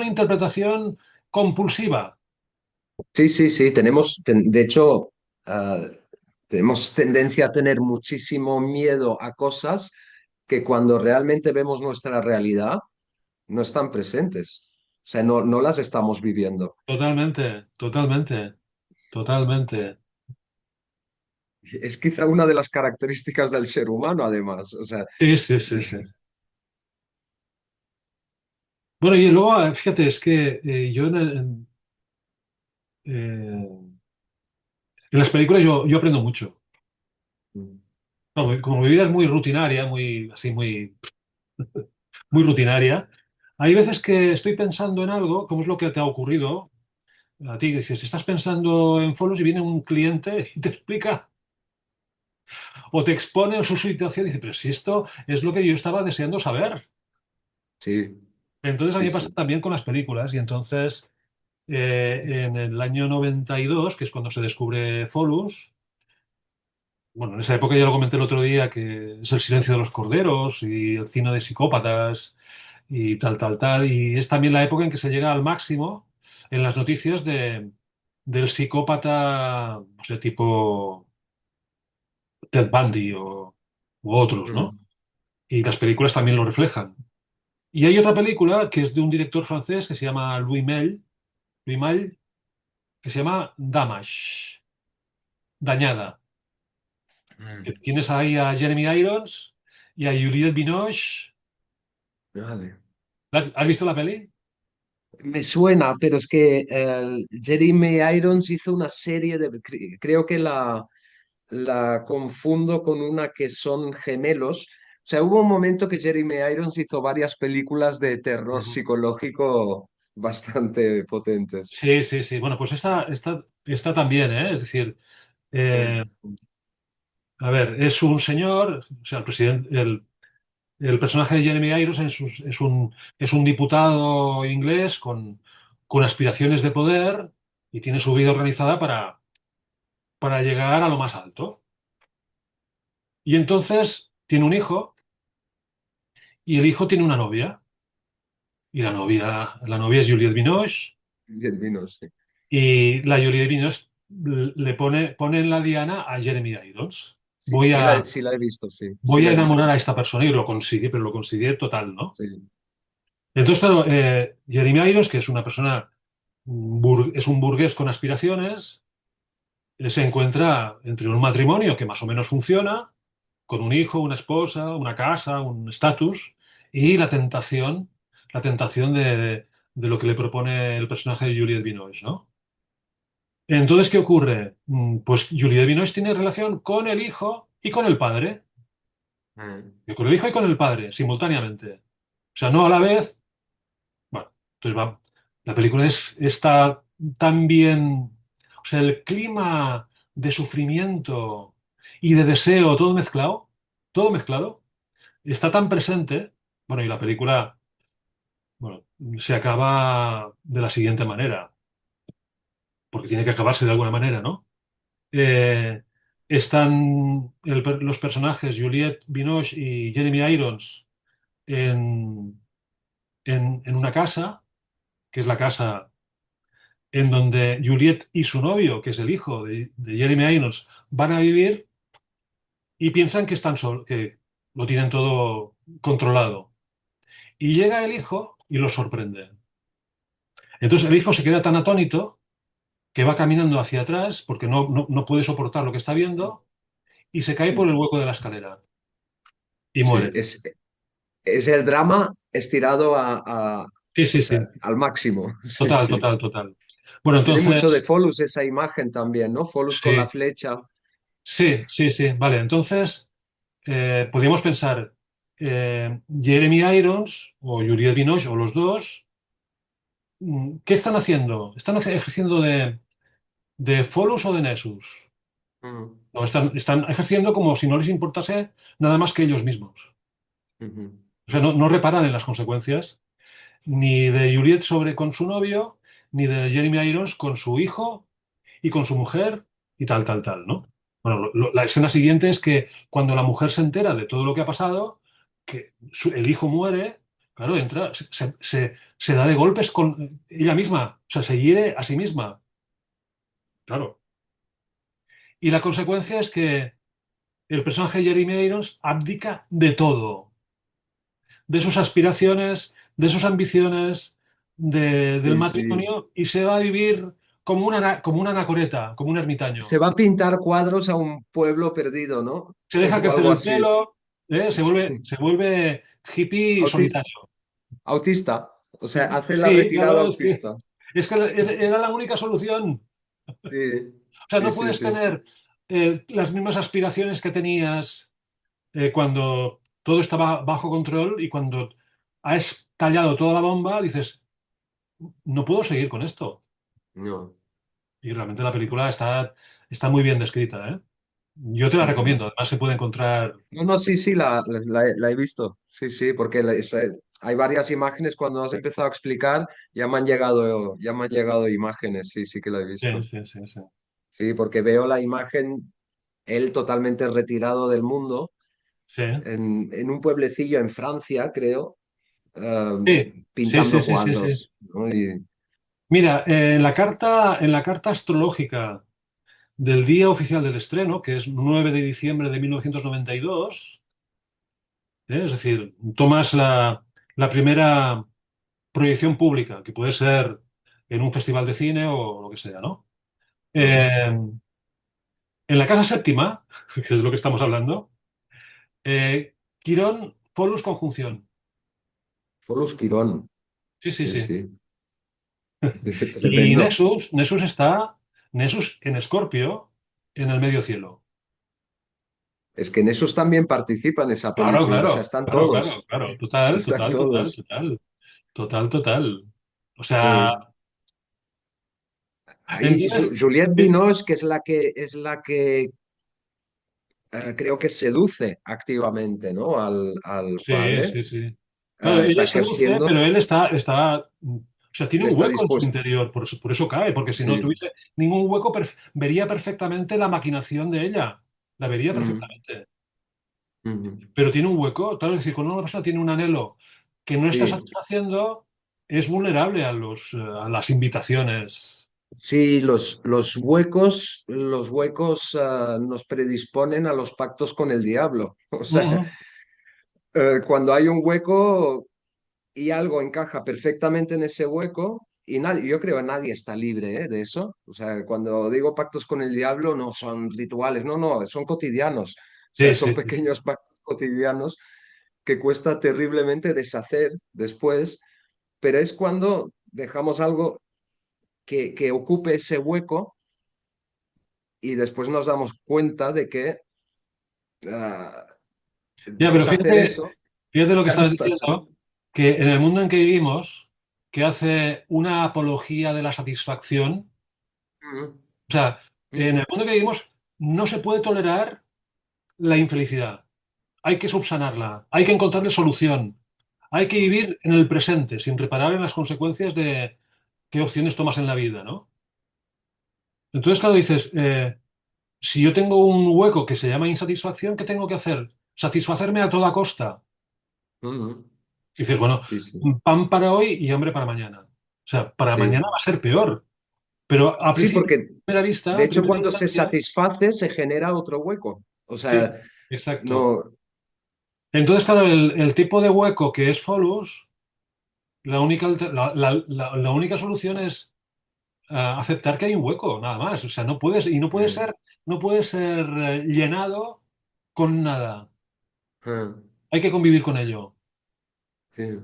interpretación compulsiva. Sí, sí, sí, de hecho, ah, tenemos tendencia a tener muchísimo miedo a cosas que cuando realmente vemos nuestra realidad no están presentes. O sea, no las estamos viviendo. Totalmente, totalmente, totalmente. Es quizá una de las características del ser humano, además. O sea, Sí, sí, sí, sí. Bueno, y luego, fíjate, es que yo en las películas yo aprendo mucho. No, como mi vida es muy rutinaria, muy así, muy rutinaria, hay veces que estoy pensando en algo, como es lo que te ha ocurrido a ti, que dices, estás pensando en follows y viene un cliente y te explica o te expone su situación y dice, pero si esto es lo que yo estaba deseando saber. sí, Entonces a mí sí, me pasa sí. también con las películas y entonces en el año 92, que es cuando se descubre Folus, bueno, en esa época ya lo comenté el otro día, que es El silencio de los corderos y el cine de psicópatas y tal, tal, tal. Y es también la época en que se llega al máximo en las noticias del psicópata, no sé, tipo Ted Bundy u otros, ¿no? Mm. Y las películas también lo reflejan. Y hay otra película que es de un director francés que se llama Louis Malle, que se llama Damage, Dañada. Que Mm. tienes ahí a Jeremy Irons y a Juliette Binoche. Vale. ¿Has visto la peli? Me suena, pero es que Jeremy Irons hizo una serie creo que la confundo con una que son gemelos. O sea, hubo un momento que Jeremy Irons hizo varias películas de terror Ujú. psicológico bastante potentes. Sí, sí, sí. Bueno, pues esta también, ¿eh? Es decir, Mm, eh, a ver, es un señor, o sea, el personaje de Jeremy Irons es un diputado inglés con aspiraciones de poder y tiene su vida organizada para llegar a lo más alto. Y entonces tiene un hijo y el hijo tiene una novia. Y la novia es Juliette Binoche bien vino, sí. y la Juliette Binoche le pone en la diana a Jeremy Irons. Sí, Voy a, sí la he visto, sí, sí voy a la he enamorar visto. a esta persona y lo consigue, pero lo consigue total, ¿no? Sí, Entonces, claro, Jeremy Irons, que es una persona, es un burgués con aspiraciones, se encuentra entre un matrimonio que más o menos funciona, con un hijo, una esposa, una casa, un estatus, y la tentación de lo que le propone el personaje de Juliette Binoche, ¿no? Entonces, ¿qué ocurre? Pues Juliette Binoche tiene relación con el hijo y con el padre, mm, y con el hijo y con el padre, simultáneamente. O sea, no a la vez. Bueno, entonces la película está tan bien, o sea, el clima de sufrimiento y de deseo, todo mezclado, está tan presente. Bueno, y la película, bueno, se acaba de la siguiente manera, porque tiene que acabarse de alguna manera, ¿no? Eh, están los personajes Juliette Binoche y Jeremy Irons en, en una casa, que es la casa en donde Juliet y su novio, que es el hijo de Jeremy Irons, van a vivir y piensan que están que lo tienen todo controlado. Y llega el hijo y lo sorprende. Entonces el hijo se queda tan atónito que va caminando hacia atrás porque no puede soportar lo que está viendo y se cae por sí, el hueco de la escalera y sí, muere. es el drama estirado Sí, sí, sí. al máximo. Sí, Total, sí. total, total. Bueno, Tiene mucho de entonces, Folus esa imagen también, ¿no? Folus con la sí, flecha. sí, sí, sí. Vale, entonces podríamos pensar. Jeremy Irons o Juliette Binoche o los dos, ¿qué están haciendo? ¿Están ejerciendo de Folus o de Nessus? Mm, No, están ejerciendo como si no les importase nada más que ellos mismos. ujú. O sea, no reparan en las consecuencias ni de Juliette sobre con su novio, ni de Jeremy Irons con su hijo y con su mujer y tal, tal, tal, ¿no? Bueno, la escena siguiente es que cuando la mujer se entera de todo lo que ha pasado, que el hijo muere, claro, entra, se da de golpes con ella misma, o sea, se hiere a sí misma, claro. Y la consecuencia es que el personaje de Jeremy Irons abdica de todo, de sus aspiraciones, de sus ambiciones, del Sí, sí. matrimonio y se va a vivir como una anacoreta, como un ermitaño. Se va a pintar cuadros a un pueblo perdido, ¿no? Se deja O crecer algo el así. pelo, Sí. se vuelve hippie Autis- solitario. Autista. O sea, hace la Sí, retirada claro, sí. autista. Es que era la única solución. Sí, O sea, sí, no sí, puedes sí. tener las mismas aspiraciones que tenías cuando todo estaba bajo control y cuando has tallado toda la bomba, dices, no puedo seguir con esto. No. Y realmente la película está muy bien descrita, ¿eh? Yo te la Ujú. recomiendo. Además se puede encontrar... No, no, sí, sí, la he visto. Sí, sí, porque hay varias imágenes. Cuando has empezado a explicar, ya me han llegado imágenes. Sí, sí que la he Sí, visto. sí, sí, sí. Sí, porque veo la imagen, él totalmente retirado del mundo, Sí, en un pueblecillo en Francia, creo, sí, sí, sí, pintando sí, sí, sí. cuadros, ¿no? Y, Mira, en la carta astrológica del día oficial del estreno, que es 9 de diciembre de 1992, es decir, tomas la primera proyección pública, que puede ser en un festival de cine o lo que sea, ¿no? ujú. Eh, en la casa séptima, que es lo que estamos hablando, Quirón, Folus conjunción. Folus Quirón, Sí, sí, sí, sí. sí, Y tremendo. Nessus en Escorpio, en el medio cielo. Es que en esos también participa en esa Claro, película, o sea, claro, están claro, claro, todos, claro. Total, están total, total, todos. total, total, total. O sea, Sí. Ahí entonces, Juliette sí, Binoche, que es la que creo que seduce activamente, ¿no? Al sí, padre. sí, sí. Claro, ella Está seduce, ejerciendo, pero él o sea, tiene él un está hueco en su dispuesto. interior, por eso cae, porque si no Sí. tuviese ningún hueco, vería perfectamente la maquinación de ella, la vería Mm, perfectamente. mm. Pero tiene un hueco, claro, es decir, cuando una persona tiene un anhelo que no está Sí, satisfaciendo, es vulnerable a las invitaciones. sí, los huecos nos predisponen a los pactos con el diablo. O sea, Ujú. cuando hay un hueco y algo encaja perfectamente en ese hueco, y nadie, yo creo que nadie está libre, de eso. O sea, cuando digo pactos con el diablo, no son rituales, no, no, son cotidianos. O sea, Sí, son sí, sí. pequeños pactos cotidianos que cuesta terriblemente deshacer después, pero es cuando dejamos algo que ocupe ese hueco y después nos damos cuenta de que ah, Ya, pero deshacer eso fíjate lo que ya no estás está sano. diciendo, que en el mundo en que vivimos, que hace una apología de la satisfacción, Mm, o sea, en mm, el mundo que vivimos no se puede tolerar la infelicidad. Hay que subsanarla, hay que encontrarle solución, hay que mm, vivir en el presente sin reparar en las consecuencias de qué opciones tomas en la vida, ¿no? Entonces, claro, dices, si yo tengo un hueco que se llama insatisfacción, ¿qué tengo que hacer? Satisfacerme a toda costa. mm. Y dices, bueno, Sí, sí, pan para hoy y hambre para mañana. O sea, para mañana sí. va a ser peor. Pero Sí, porque de a hecho primera cuando se instancia, satisface se genera otro hueco. O sí, sea, exacto. no... Entonces, claro, el tipo de hueco que es Folus, la única solución es aceptar que hay un hueco, nada más. O sea, no puede eh, ser, no puede ser llenado con nada. eh, Hay que convivir con ello. sí.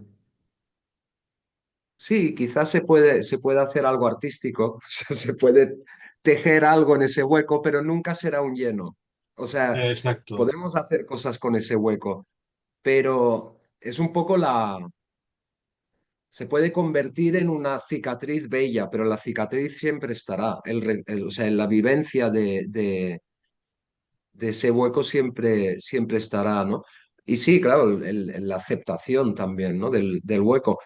Sí, quizás se puede hacer algo artístico, o sea, se puede tejer algo en ese hueco, pero nunca será un lleno. O sea, Exacto. podemos hacer cosas con ese hueco, pero es un poco se puede convertir en una cicatriz bella, pero la cicatriz siempre estará. O sea, la vivencia de ese hueco siempre estará, ¿no? Y sí, claro, la aceptación también, ¿no? Del hueco.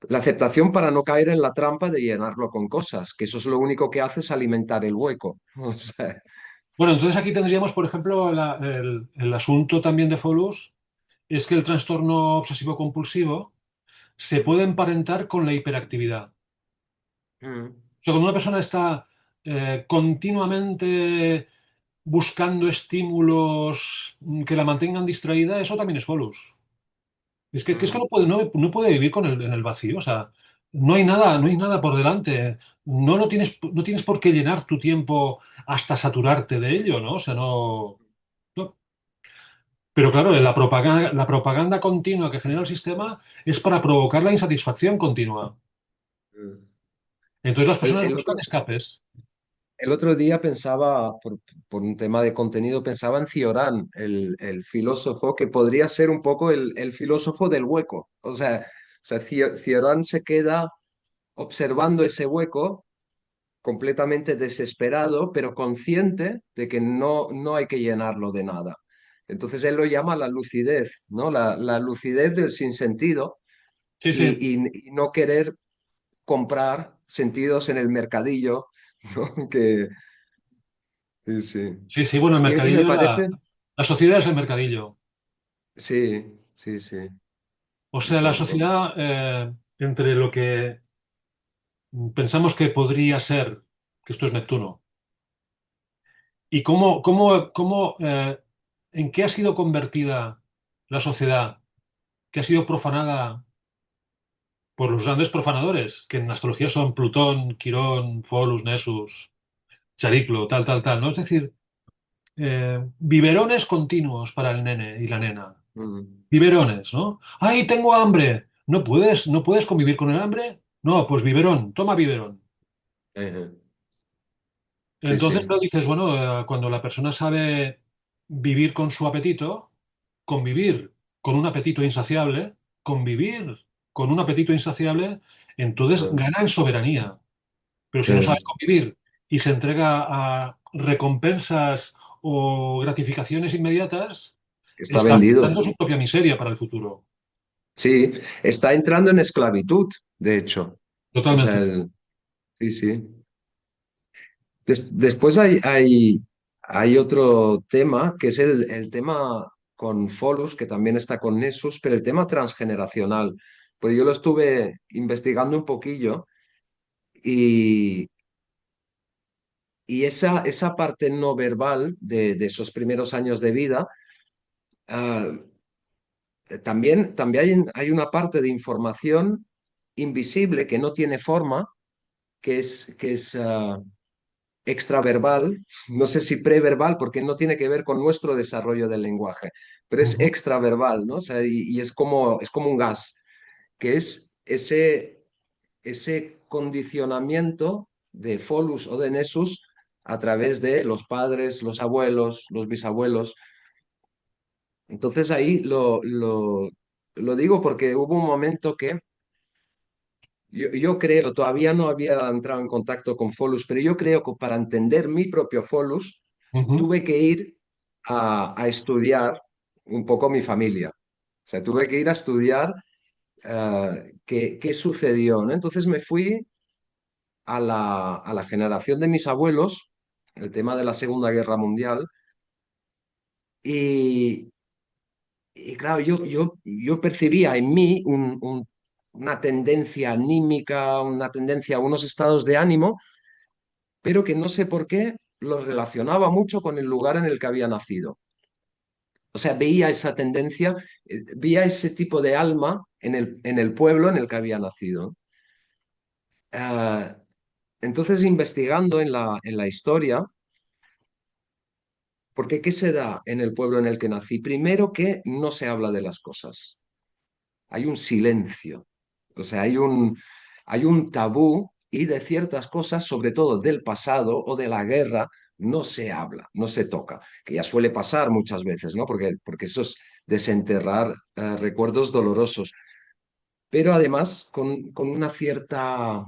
La aceptación para no caer en la trampa de llenarlo con cosas, que eso es lo único que hace es alimentar el hueco. O sea, Bueno, entonces aquí tendríamos, por ejemplo, el asunto también de Folus, es que el trastorno obsesivo-compulsivo se puede emparentar con la hiperactividad. mm, O sea, cuando una persona está continuamente buscando estímulos que la mantengan distraída, eso también es Folus. Es que mm, no puede vivir en el vacío. O sea, no hay nada por delante. No tienes por qué llenar tu tiempo hasta saturarte de ello, ¿no? O sea, no. Pero claro, la propaganda continua que genera el sistema es para provocar la insatisfacción continua. mm. Entonces las El, personas el buscan otro, escapes. el otro día pensaba, por un tema de contenido, pensaba en Cioran, el filósofo, que podría ser un poco el filósofo del hueco. O sea, Cioran se queda observando ese hueco completamente desesperado, pero consciente de que no hay que llenarlo de nada. Entonces él lo llama la lucidez, ¿no? La lucidez del sinsentido Sí, sí. y no querer comprar sentidos en el mercadillo, ¿no? Sí, sí. Sí, sí, bueno, el Y me mercadillo, parece, la sociedad es el mercadillo. sí, sí, sí, O un sea, la poco. sociedad, entre lo que pensamos que podría ser, que esto es Neptuno, y en qué ha sido convertida la sociedad, que ha sido profanada por los grandes profanadores, que en astrología son Plutón, Quirón, Folus, Nessus, Chariclo, tal, tal, tal, ¿no? Es decir, biberones continuos para el nene y la nena. Mm, Biberones, ¿no? ¡Ay, tengo hambre! ¿No puedes convivir con el hambre? No, pues biberón, toma biberón. eh, sí, Entonces, sí. claro, dices, bueno, cuando la persona sabe vivir con su apetito, convivir con un apetito insaciable, convivir con un apetito insaciable, entonces Mm, gana en soberanía. Pero si no sabe eh, convivir y se entrega a recompensas o gratificaciones inmediatas, está está vendido. dando su propia miseria para el futuro. Sí, está entrando en esclavitud, de hecho. O sea, Totalmente. sí, sí. Después hay otro tema, que es el tema con Folus, que también está con Nessus, pero el tema transgeneracional. Pues yo lo estuve investigando un poquillo y, y esa parte no verbal de esos primeros años de vida, ah, también hay una parte de información invisible que no tiene forma, que es extraverbal, no sé si preverbal, porque no tiene que ver con nuestro desarrollo del lenguaje, pero es Ujú. extraverbal, ¿no? O sea, y es como un gas, que es ese condicionamiento de Folus o de Nessus a través de los padres, los abuelos, los bisabuelos. Entonces ahí lo digo porque hubo un momento que yo creo, todavía no había entrado en contacto con Folus, pero yo creo que para entender mi propio Folus Ujú. tuve que ir a estudiar un poco mi familia. O sea, tuve que ir a estudiar qué sucedió, ¿no? Entonces me fui a la generación de mis abuelos, el tema de la Segunda Guerra Mundial, y, y claro, yo percibía en mí una tendencia anímica, una tendencia a unos estados de ánimo, pero que no sé por qué lo relacionaba mucho con el lugar en el que había nacido. O sea, veía esa tendencia, veía ese tipo de alma en el pueblo en el que había nacido. Ah, entonces, investigando en la historia, porque ¿qué se da en el pueblo en el que nací? Primero que no se habla de las cosas, hay un silencio, o sea, hay un tabú y de ciertas cosas, sobre todo del pasado o de la guerra, no se habla, no se toca, que ya suele pasar muchas veces, ¿no? Porque eso es desenterrar recuerdos dolorosos, pero además con una cierta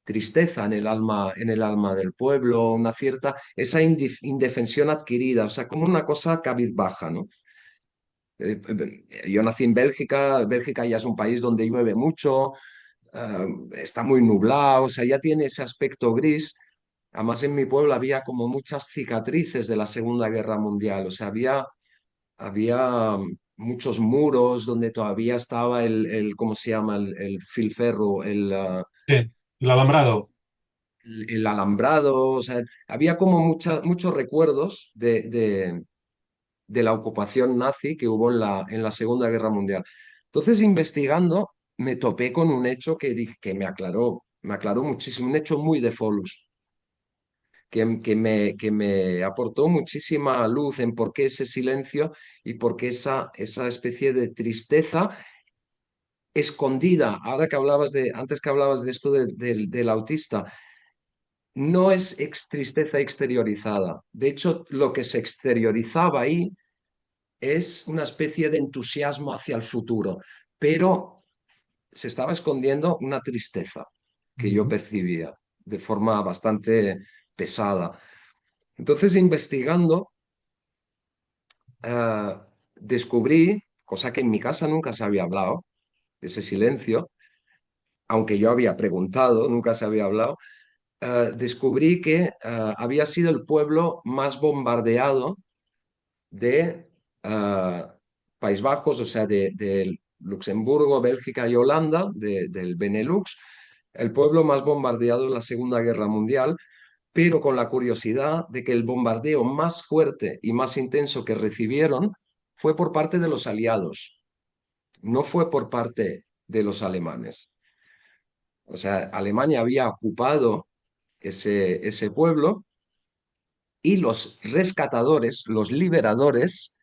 tristeza en el alma del pueblo, una cierta, esa indefensión adquirida, o sea, como una cosa cabizbaja, ¿no? Yo nací en Bélgica, Bélgica ya es un país donde llueve mucho, está muy nublado, o sea, ya tiene ese aspecto gris. Además, en mi pueblo había como muchas cicatrices de la Segunda Guerra Mundial, o sea, había muchos muros donde todavía estaba ¿cómo se llama? El filferro, Sí, el alambrado. el alambrado, o sea, había como muchos recuerdos de la ocupación nazi que hubo en la Segunda Guerra Mundial. Entonces, investigando, me topé con un hecho que me aclaró muchísimo, un hecho muy de Folus, que me aportó muchísima luz en por qué ese silencio y por qué esa especie de tristeza escondida. Antes que hablabas de esto del autista, no es tristeza exteriorizada. De hecho, lo que se exteriorizaba ahí es una especie de entusiasmo hacia el futuro, pero se estaba escondiendo una tristeza que yo Ujú. percibía de forma bastante pesada. Entonces, investigando, eh, descubrí, cosa que en mi casa nunca se había hablado, de ese silencio, aunque yo había preguntado, nunca se había hablado, descubrí que había sido el pueblo más bombardeado de País Bajos, o sea, de Luxemburgo, Bélgica y Holanda, del Benelux, el pueblo más bombardeado en la Segunda Guerra Mundial, pero con la curiosidad de que el bombardeo más fuerte y más intenso que recibieron fue por parte de los aliados, no fue por parte de los alemanes. O sea, Alemania había ocupado ese pueblo y los rescatadores, los liberadores,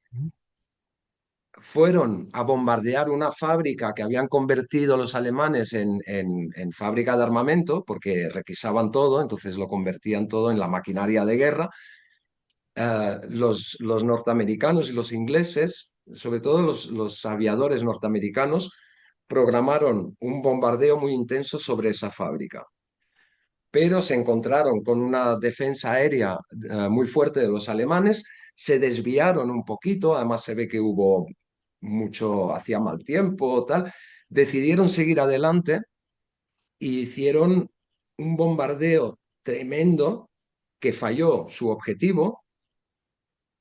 fueron a bombardear una fábrica que habían convertido los alemanes en fábrica de armamento, porque requisaban todo, entonces lo convertían todo en la maquinaria de guerra. Los norteamericanos y los ingleses, sobre todo los aviadores norteamericanos, programaron un bombardeo muy intenso sobre esa fábrica, pero se encontraron con una defensa aérea muy fuerte de los alemanes, se desviaron un poquito, además se ve que hubo hacía mal tiempo, tal, decidieron seguir adelante e hicieron un bombardeo tremendo que falló su objetivo,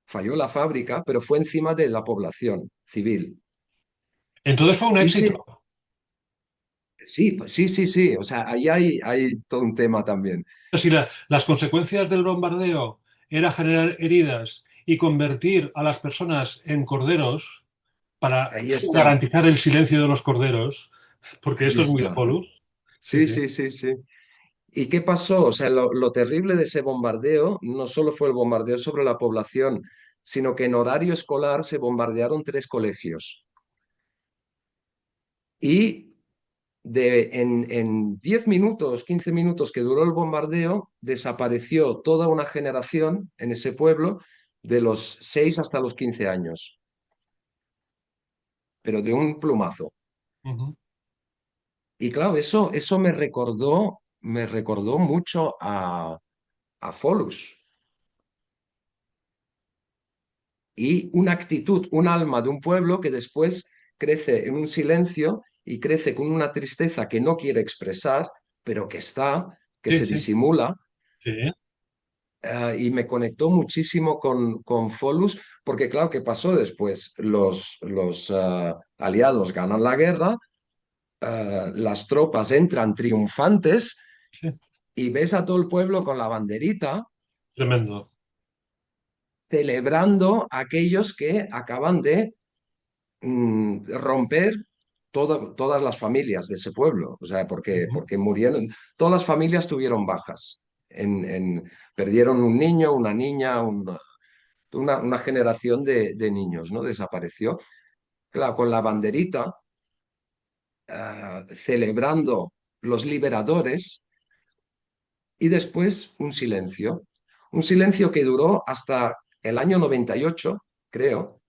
falló la fábrica, pero fue encima de la población civil. Entonces fue un Y éxito. sí, pues sí, sí, sí, o sea, ahí hay todo un tema también. Si las consecuencias del bombardeo era generar heridas y convertir a las personas en corderos para Ahí está, garantizar el silencio de los corderos, porque ahí esto es muy de está. Polus. Sí, Sí, sí. sí, sí, sí. ¿Y qué pasó? O sea, lo terrible de ese bombardeo no solo fue el bombardeo sobre la población, sino que en horario escolar se bombardearon 3 colegios. Y en 10 minutos, 15 minutos que duró el bombardeo, desapareció toda una generación en ese pueblo de los 6 hasta los 15 años, pero de un plumazo. Ujú. Y claro, eso me recordó mucho a Folus. Y una actitud, un alma de un pueblo que después crece en un silencio y crece con una tristeza que no quiere expresar, pero que está, que Sí, se sí, disimula, sí. y me conectó muchísimo con Folus, porque claro, ¿qué pasó después? Los aliados ganan la guerra, las tropas entran triunfantes Sí. y ves a todo el pueblo con la banderita Tremendo. celebrando a aquellos que acaban de romper todas las familias de ese pueblo, o sea, Ujú. porque murieron, todas las familias tuvieron bajas, perdieron un niño, una niña, una generación de niños, ¿no? Desapareció. Claro, con la banderita, celebrando los liberadores y después un silencio. Un silencio que duró hasta el año 98, creo,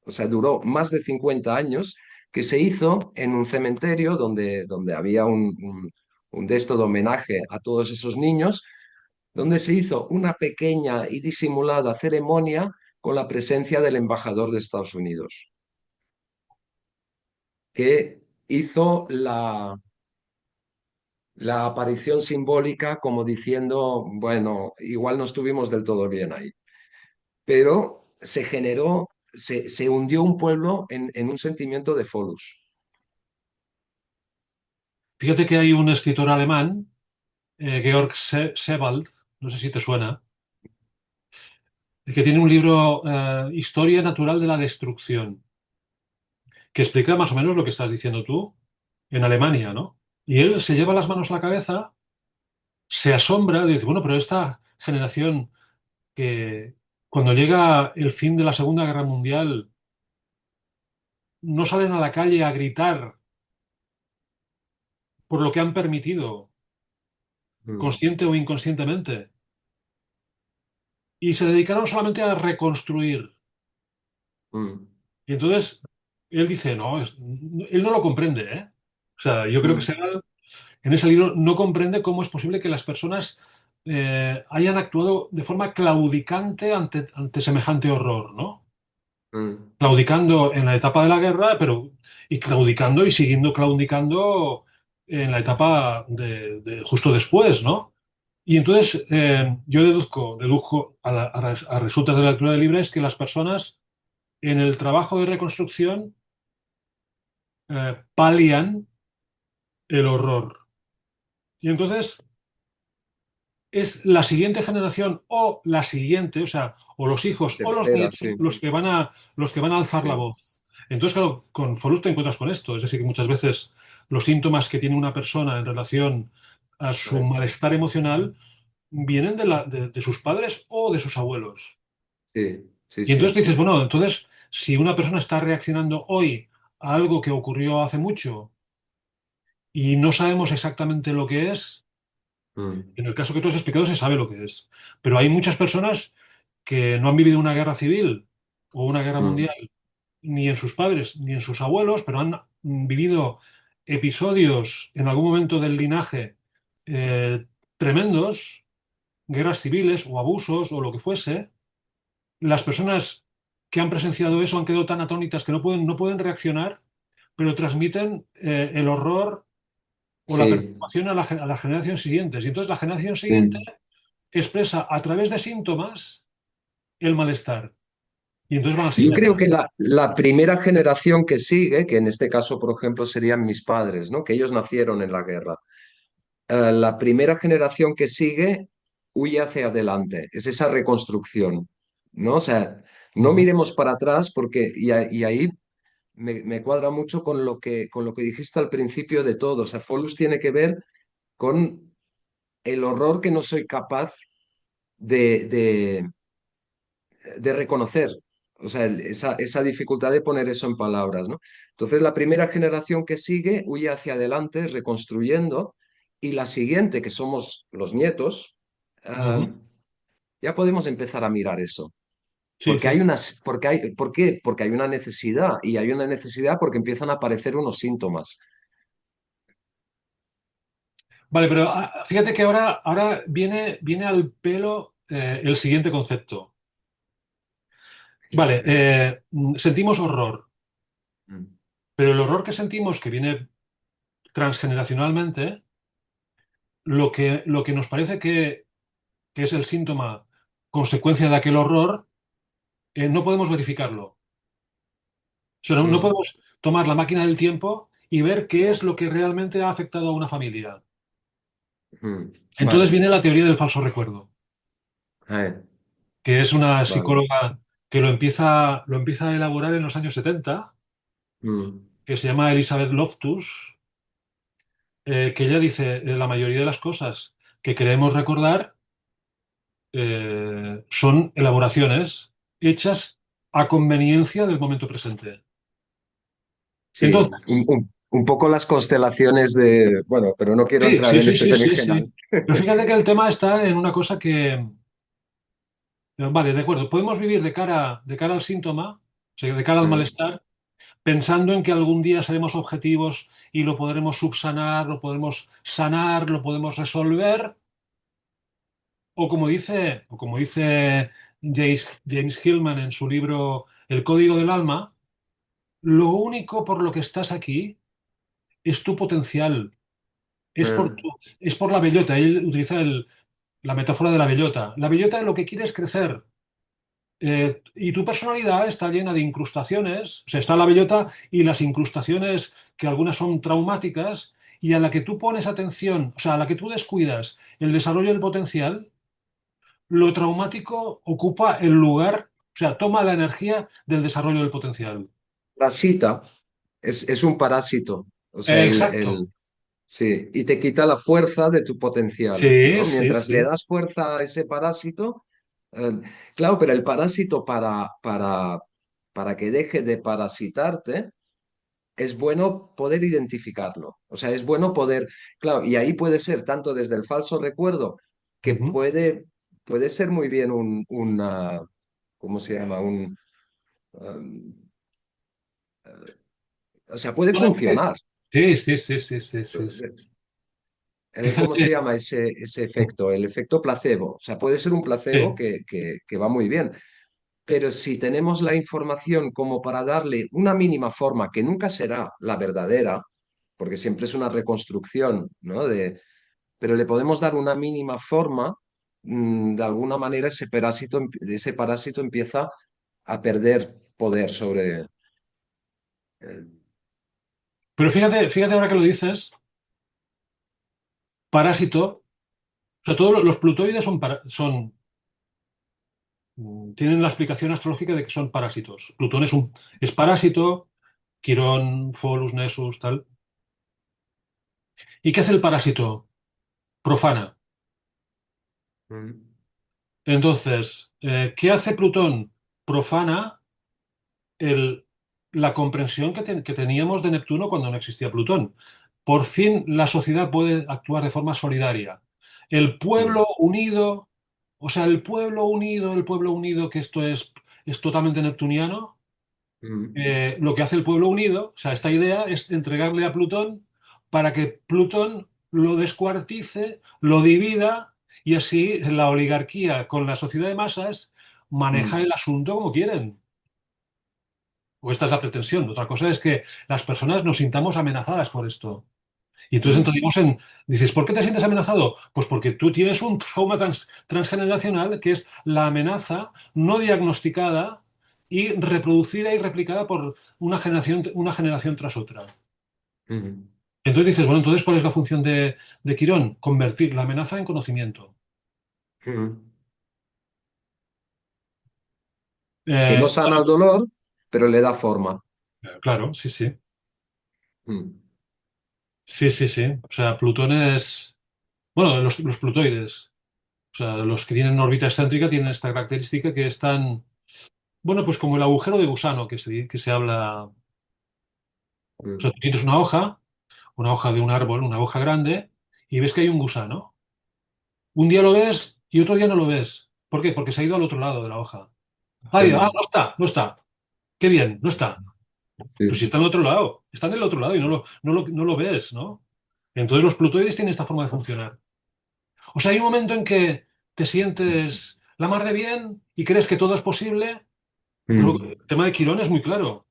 o sea, duró más de 50 años, que se hizo en un cementerio donde había un de esto de homenaje a todos esos niños, donde se hizo una pequeña y disimulada ceremonia con la presencia del embajador de Estados Unidos, que hizo la aparición simbólica como diciendo, bueno, igual no estuvimos del todo bien ahí, pero se generó, se hundió un pueblo en un sentimiento de Folus. Fíjate que hay un escritor alemán, Georg Sebald, no sé si te suena, que tiene un libro, Historia Natural de la Destrucción, que explica más o menos lo que estás diciendo tú en Alemania, ¿no? Y él se lleva las manos a la cabeza, se asombra y dice, bueno, pero esta generación que cuando llega el fin de la Segunda Guerra Mundial no salen a la calle a gritar por lo que han permitido, Mm, consciente o inconscientemente, y se dedicaron solamente a reconstruir. mm, Y entonces él dice, no, él no lo comprende, ¿eh? O sea, yo creo que mm, Segal en ese libro no comprende cómo es posible que las personas hayan actuado de forma claudicante ante semejante horror, ¿no? mm, Claudicando en la etapa de la guerra, pero y claudicando y siguiendo claudicando en la etapa de justo después, ¿no? Y entonces yo deduzco a resultas de la lectura del libro es que las personas en el trabajo de reconstrucción palian el horror. Y entonces es la siguiente generación o la siguiente, o sea, o los hijos o los tercera, nietos sí, los que van a alzar la sí, voz. Entonces, claro, con Folus te encuentras con esto, es decir, que muchas veces los síntomas que tiene una persona en relación a su malestar emocional vienen de sus padres o de sus abuelos. sí, sí, Y entonces sí. dices, bueno, entonces, si una persona está reaccionando hoy a algo que ocurrió hace mucho y no sabemos exactamente lo que es, Mm, en el caso que tú has explicado se sabe lo que es. Pero hay muchas personas que no han vivido una guerra civil o una guerra mm, mundial, ni en sus padres ni en sus abuelos, pero han vivido episodios en algún momento del linaje tremendos, guerras civiles o abusos o lo que fuese. Las personas que han presenciado eso han quedado tan atónitas que no pueden reaccionar, pero transmiten el horror o la sí, preocupación a las generaciones siguientes. Y entonces la generación siguiente sí. expresa a través de síntomas el malestar. Y entonces van al Yo siguiente. creo que la primera generación que sigue, que en este caso, por ejemplo, serían mis padres, ¿no? Que ellos nacieron en la guerra. La primera generación que sigue huye hacia adelante. Es esa reconstrucción, ¿no? O sea, no Ujú. miremos para atrás porque, y ahí me cuadra mucho con lo que dijiste al principio de todo. O sea, Folus tiene que ver con el horror que no soy capaz de, de, de reconocer. O sea, esa dificultad de poner eso en palabras, ¿no? Entonces, la primera generación que sigue huye hacia adelante, reconstruyendo, y la siguiente, que somos los nietos, ah, Ujú. ya podemos empezar a mirar eso. Sí, Porque hay sí. ¿por qué? Porque hay una necesidad, y hay una necesidad porque empiezan a aparecer unos síntomas. Vale, pero fíjate que ahora viene al pelo el siguiente concepto. Vale, sentimos horror, Mm, pero el horror que sentimos, que viene transgeneracionalmente, lo que nos parece que es el síntoma consecuencia de aquel horror, no podemos verificarlo. O sea, no mm, podemos tomar la máquina del tiempo y ver qué es lo que realmente ha afectado a una familia. mm. Entonces Vale, viene la teoría del falso recuerdo, eh, que es una vale. psicóloga que lo empieza a elaborar en los años 70, Mm, que se llama Elizabeth Loftus, que ella dice, la mayoría de las cosas que queremos recordar son elaboraciones hechas a conveniencia del momento presente. sí, un, Entonces, un- un poco las constelaciones de, bueno, pero no quiero sí, entrar sí, en sí, ese sí, sí, berenjenal. sí. Pero fíjate que el tema está en una cosa Vale, de acuerdo. Podemos vivir de cara al síntoma, o sea, de cara al Mm. malestar, pensando en que algún día seremos objetivos y lo podremos subsanar, lo podremos sanar, lo podemos resolver, o como dice James Hillman en su libro El Código del Alma, lo único por lo que estás aquí es tu potencial, es Mm. es por la bellota. Él utiliza la metáfora de la bellota. La bellota lo que quiere es crecer. Y tu personalidad está llena de incrustaciones, o sea, está la bellota y las incrustaciones que algunas son traumáticas y a la que tú pones atención, o sea, a la que tú descuidas el desarrollo del potencial, lo traumático ocupa el lugar, o sea, toma la energía del desarrollo del potencial. Parasita es un parásito, o sea, Exacto. sí, y te quita la fuerza de tu potencial, Sí, ¿no? sí, Mientras le sí. das fuerza a ese parásito, claro, pero el parásito para que deje de parasitarte, es bueno poder identificarlo. O sea, es bueno poder, claro, y ahí puede ser tanto desde el falso recuerdo, que Ujú. puede ser muy bien ¿cómo se llama? Um, o sea, puede Bueno, funcionar. sí, sí, sí, sí, sí, sí, sí. ¿Cómo se Fíjate, llama ese efecto? El efecto placebo. O sea, puede ser un placebo sí. que va muy bien. Pero si tenemos la información como para darle una mínima forma, que nunca será la verdadera, porque siempre es una reconstrucción, ¿no? Pero le podemos dar una mínima forma, de alguna manera ese parásito empieza a perder poder sobre... eh, Pero fíjate ahora que lo dices, parásito, o sea, todos los plutoides tienen la explicación astrológica de que son parásitos. Plutón es parásito, Quirón, Folus, Nessus, tal. ¿Y qué hace el parásito? Profana. mm, Entonces, ¿qué hace Plutón? Profana el- la comprensión que teníamos de Neptuno cuando no existía Plutón. Por fin la sociedad puede actuar de forma solidaria. El mm, pueblo unido, o sea, el pueblo unido, que es totalmente neptuniano. mm, Lo que hace el pueblo unido, o sea, esta idea es entregarle a Plutón para que Plutón lo descuartice, lo divida y así la oligarquía con la sociedad de masas maneja mm, el asunto como quieren. O esta es la pretensión. Otra cosa es que las personas nos sintamos amenazadas por esto. Y entonces mm, dices, ¿por qué te sientes amenazado? Pues porque tú tienes un trauma transgeneracional que es la amenaza no diagnosticada y reproducida y replicada por una generación tras otra. mm, Entonces dices, bueno, entonces, ¿cuál es la función de Quirón? Convertir la amenaza en conocimiento. mm. Que no sana Claro, el dolor, pero le da forma. claro, sí, sí. Mm, Sí, sí, sí. O sea, Plutón es... Bueno, los plutoides. O sea, los que tienen órbita excéntrica tienen esta característica que están, bueno, pues como el agujero de gusano que se habla. O sea, mm, tú tienes una hoja de un árbol, una hoja grande, y ves que hay un gusano. Un día lo ves y otro día no lo ves. ¿Por qué? Porque se ha ido al otro lado de la hoja. mm. No está, no está. Qué bien, no está. Pues si Sí. está en el otro lado, está en el otro lado y no lo ves, ¿no? Entonces los plutoides tienen esta forma de funcionar. O sea, hay un momento en que te sientes la mar de bien y crees que todo es posible. Pero Mm, el tema de Quirón es muy claro.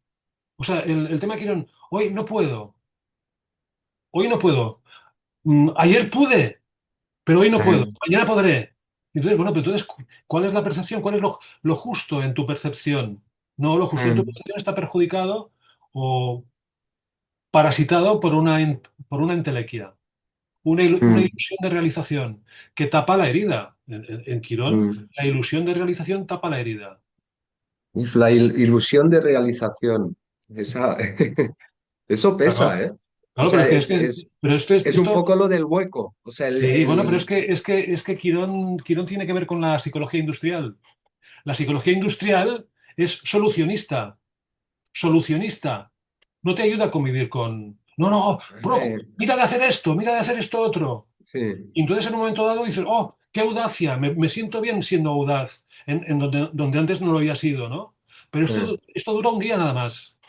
O sea, el tema de Quirón, hoy no puedo. Ayer pude, pero hoy no puedo. mm, Mañana podré. Entonces, bueno, pero entonces, ¿cuál es la percepción? ¿Cuál es lo justo en tu percepción? No, lo justo en tu mm, percepción está perjudicado o parasitado por una entelequia, una mm, ilusión de realización que tapa la herida. En Quirón, mm. la ilusión de realización tapa la herida. Uf, la ilusión de realización. Esa, eso pesa, Claro, ¿eh? O claro, sea, pero es un esto poco lo del hueco. O sea, sí, bueno, pero es que Quirón tiene que ver con la psicología industrial. La psicología industrial es solucionista, solucionista. No te ayuda a convivir no, no, Eh, mira de hacer esto, mira de hacer esto otro. sí, Y entonces en un momento dado dices, oh, qué audacia, me siento bien siendo audaz, en donde antes no lo había sido, ¿no? Pero eh, esto dura un día nada más.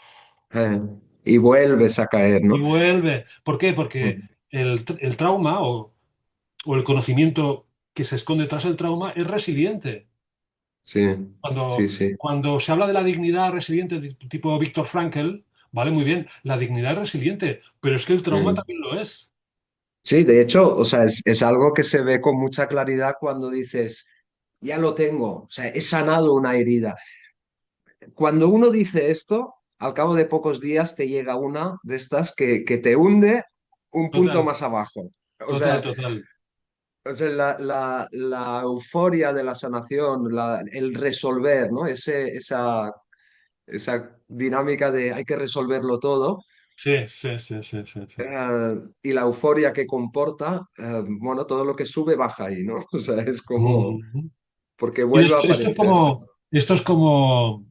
eh, y vuelves a caer, Y ¿no? vuelve. ¿Por qué? Porque el trauma o el conocimiento que se esconde tras el trauma es resiliente. Sí, Cuando, sí, sí. cuando se habla de la dignidad resiliente, tipo Viktor Frankl, vale, muy bien, la dignidad es resiliente, pero es que el trauma Mm. también lo es. Sí, de hecho, o sea, es algo que se ve con mucha claridad cuando dices, ya lo tengo, o sea, he sanado una herida. Cuando uno dice esto, al cabo de pocos días te llega una de estas que te hunde un punto Total, más abajo. O total, sea, total. la euforia de la sanación, el resolver, ¿no? Esa dinámica de hay que resolverlo todo, Sí, sí, sí, sí, sí, sí. y la euforia que comporta, bueno, todo lo que sube baja ahí, ¿no? O sea, es como, Ujú. porque Mira, vuelve a aparecer. esto es como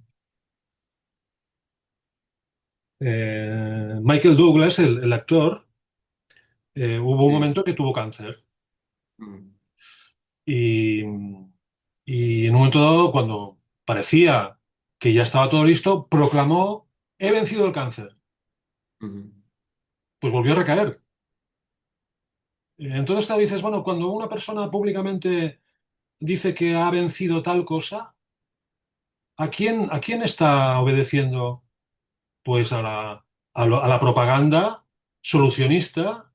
Michael Douglas, el actor, hubo un Sí. momento que tuvo cáncer Mm, y, y en un momento dado, cuando parecía que ya estaba todo listo, proclamó, he vencido el cáncer. mm, Pues volvió a recaer. Entonces, claro, dices, bueno, cuando una persona públicamente dice que ha vencido tal cosa, a quién está obedeciendo? Pues a la propaganda solucionista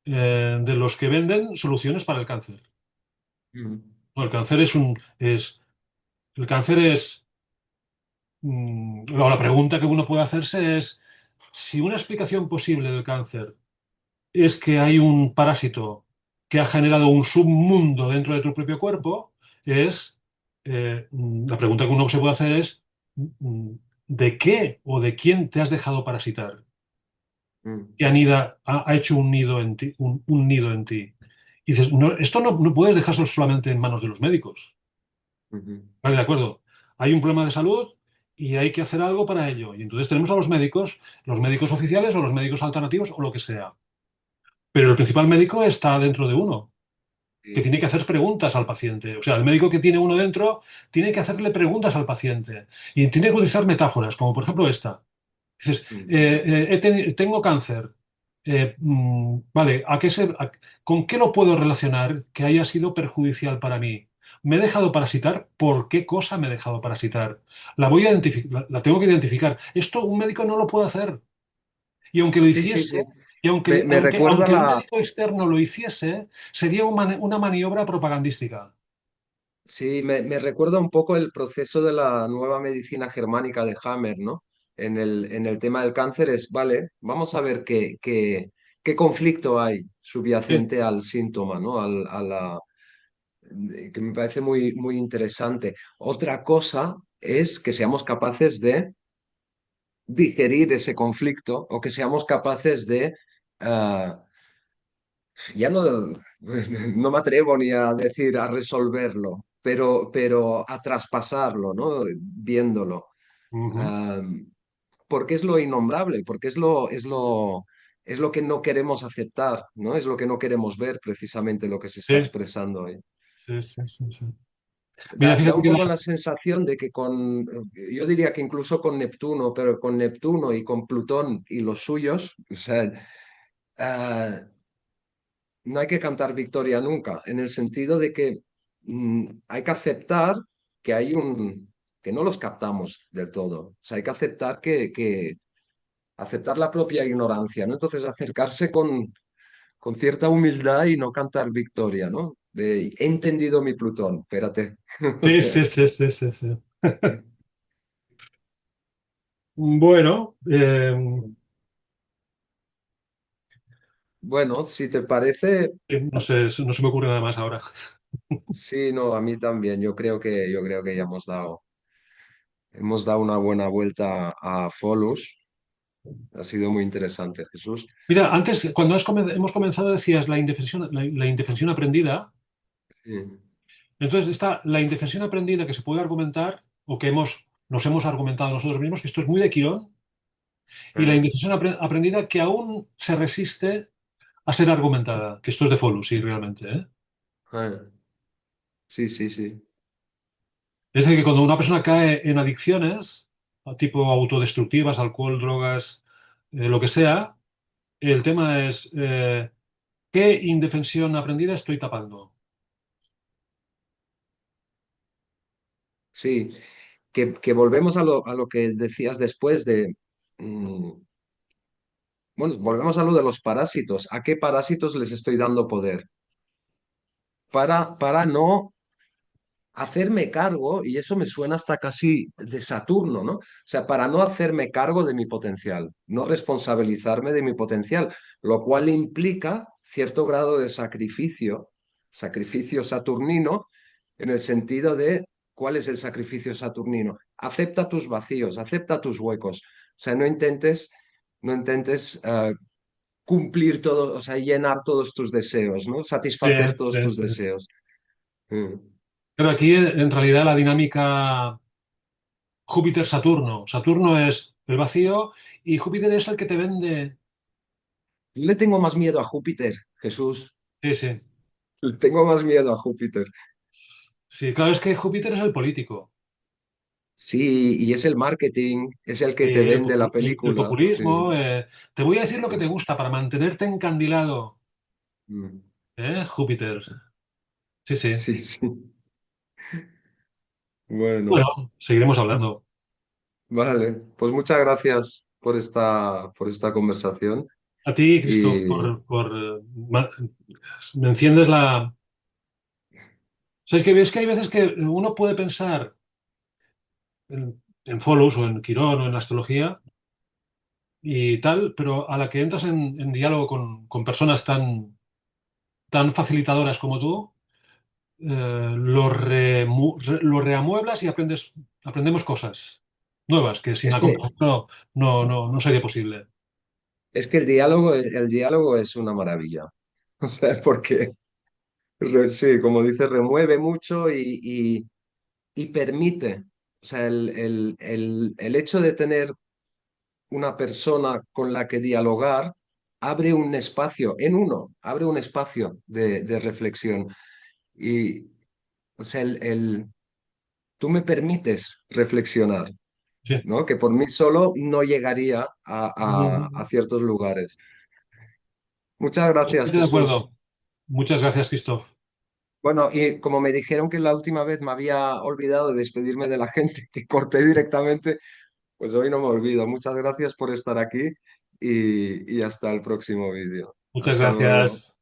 de los que venden soluciones para el cáncer. mm, No, el cáncer es, la pregunta que uno puede hacerse es si una explicación posible del cáncer es que hay un parásito que ha generado un submundo dentro de tu propio cuerpo, la pregunta que uno se puede hacer es mm, ¿de qué o de quién te has dejado parasitar? mm, Que ha hecho un nido en ti, un nido en ti. Y dices, no, esto no puedes dejarlo solamente en manos de los médicos. mm, Vale, de acuerdo. Hay un problema de salud y hay que hacer algo para ello. Y entonces tenemos a los médicos oficiales o los médicos alternativos o lo que sea. Pero el principal médico está dentro de uno, que sí, tiene que hacer preguntas al paciente. O sea, el médico que tiene uno dentro tiene que hacerle preguntas al paciente y tiene que utilizar metáforas, como por ejemplo esta. Dices, mm, tengo cáncer. Vale, ¿con qué lo puedo relacionar que haya sido perjudicial para mí? ¿Me he dejado parasitar? ¿Por qué cosa me he dejado parasitar? La voy a identificar, la tengo que identificar. Esto un médico no lo puede hacer. Y aunque lo sí, sí, hiciese, sí. y Me recuerda aunque un médico externo lo hiciese, sería una maniobra propagandística. sí, me recuerda un poco el proceso de la nueva medicina germánica de Hammer, ¿no? En el tema del cáncer es, vale, vamos a ver qué conflicto hay Sí. subyacente al síntoma, ¿no? Que me parece muy, muy interesante. Otra cosa es que seamos capaces de digerir ese conflicto o que seamos capaces de, ah, ya no, no me atrevo ni a decir a resolverlo, pero a traspasarlo, ¿no? Viéndolo. Ujú. Ah, porque es lo innombrable, porque es lo que no queremos aceptar, ¿no? Es lo que no queremos ver precisamente lo que se está Sí, expresando hoy. sí, sí, sí, sí. Mira, Da fíjate un que poco la sensación de que yo diría que incluso con Neptuno, pero con Neptuno y con Plutón y los suyos, o sea, ah, no hay que cantar victoria nunca, en el sentido de que hay que aceptar que que no los captamos del todo. O sea, hay que aceptar aceptar la propia ignorancia, ¿no? Entonces acercarse con cierta humildad y no cantar victoria, ¿no? De, he entendido mi Plutón, espérate. O sí, sea, sí, sí, sí, sí, sí. Bueno, bueno, si te parece, no sé, no se me ocurre nada más ahora. sí, no, a mí también. Yo creo que ya hemos dado una buena vuelta a Folus. Ha sido muy interesante, Jesús. Mira, antes, cuando hemos comenzado, decías la indefensión aprendida. Sí. Entonces, está la indefensión aprendida que se puede argumentar, o que nos hemos argumentado nosotros mismos, que esto es muy de Quirón, Y la eh, indefensión aprendida que aún se resiste a ser argumentada, que esto es de Folu, sí, realmente, ¿eh? eh. Sí, sí, sí. Es decir, que cuando una persona cae en adicciones, tipo autodestructivas, alcohol, drogas, lo que sea, el tema es ¿qué indefensión aprendida estoy tapando? Sí, que volvemos a lo que decías después de, mm, bueno, volvemos a lo de los parásitos. ¿A qué parásitos les estoy dando poder? Para no hacerme cargo, y eso me suena hasta casi de Saturno, ¿no? O sea, para no hacerme cargo de mi potencial, no responsabilizarme de mi potencial, lo cual implica cierto grado de sacrificio, sacrificio saturnino, en el sentido de, ¿cuál es el sacrificio saturnino? Acepta tus vacíos, acepta tus huecos, o sea, no intentes cumplir todo, o sea, llenar todos tus deseos, ¿no? Sí, Satisfacer todos sí, tus sí, sí. deseos. Mm. Pero aquí en realidad la dinámica Júpiter-Saturno. Saturno es el vacío y Júpiter es el que te vende. Yo le tengo más miedo a Júpiter, Jesús. Sí, sí. Le tengo más miedo a Júpiter. Sí, claro, es que Júpiter es el político. Sí, y es el marketing, es el que Sí, te vende la el película. Sí. populismo. Te voy a decir lo que te gusta para mantenerte encandilado. Mm. Júpiter. Sí, sí. Sí, sí. Bueno, Bueno, seguiremos hablando. vale. Pues muchas gracias por esta conversación. A ti, Christoph, Y me enciendes la... O sea, es que ves que hay veces que uno puede pensar en Folus o en Quirón o en la astrología y tal, pero a la que entras en diálogo con personas tan facilitadoras como tú, lo reamueblas y aprendemos cosas nuevas que sin es la que, conversación no sería posible. es que el diálogo es una maravilla. O sea, porque, sí, como dices, remueve mucho y permite. O sea, el hecho de tener una persona con la que dialogar abre un espacio, abre un espacio de reflexión. Y, o sea, tú me permites reflexionar, Sí. ¿no? Que por mí solo no llegaría a Mm, ciertos lugares. Muchas gracias, Totalmente de Jesús. acuerdo. Muchas gracias, Christoph. Bueno, y como me dijeron que la última vez me había olvidado de despedirme de la gente, que corté directamente, pues hoy no me olvido. Muchas gracias por estar aquí y hasta el próximo vídeo. Muchas Hasta luego. gracias.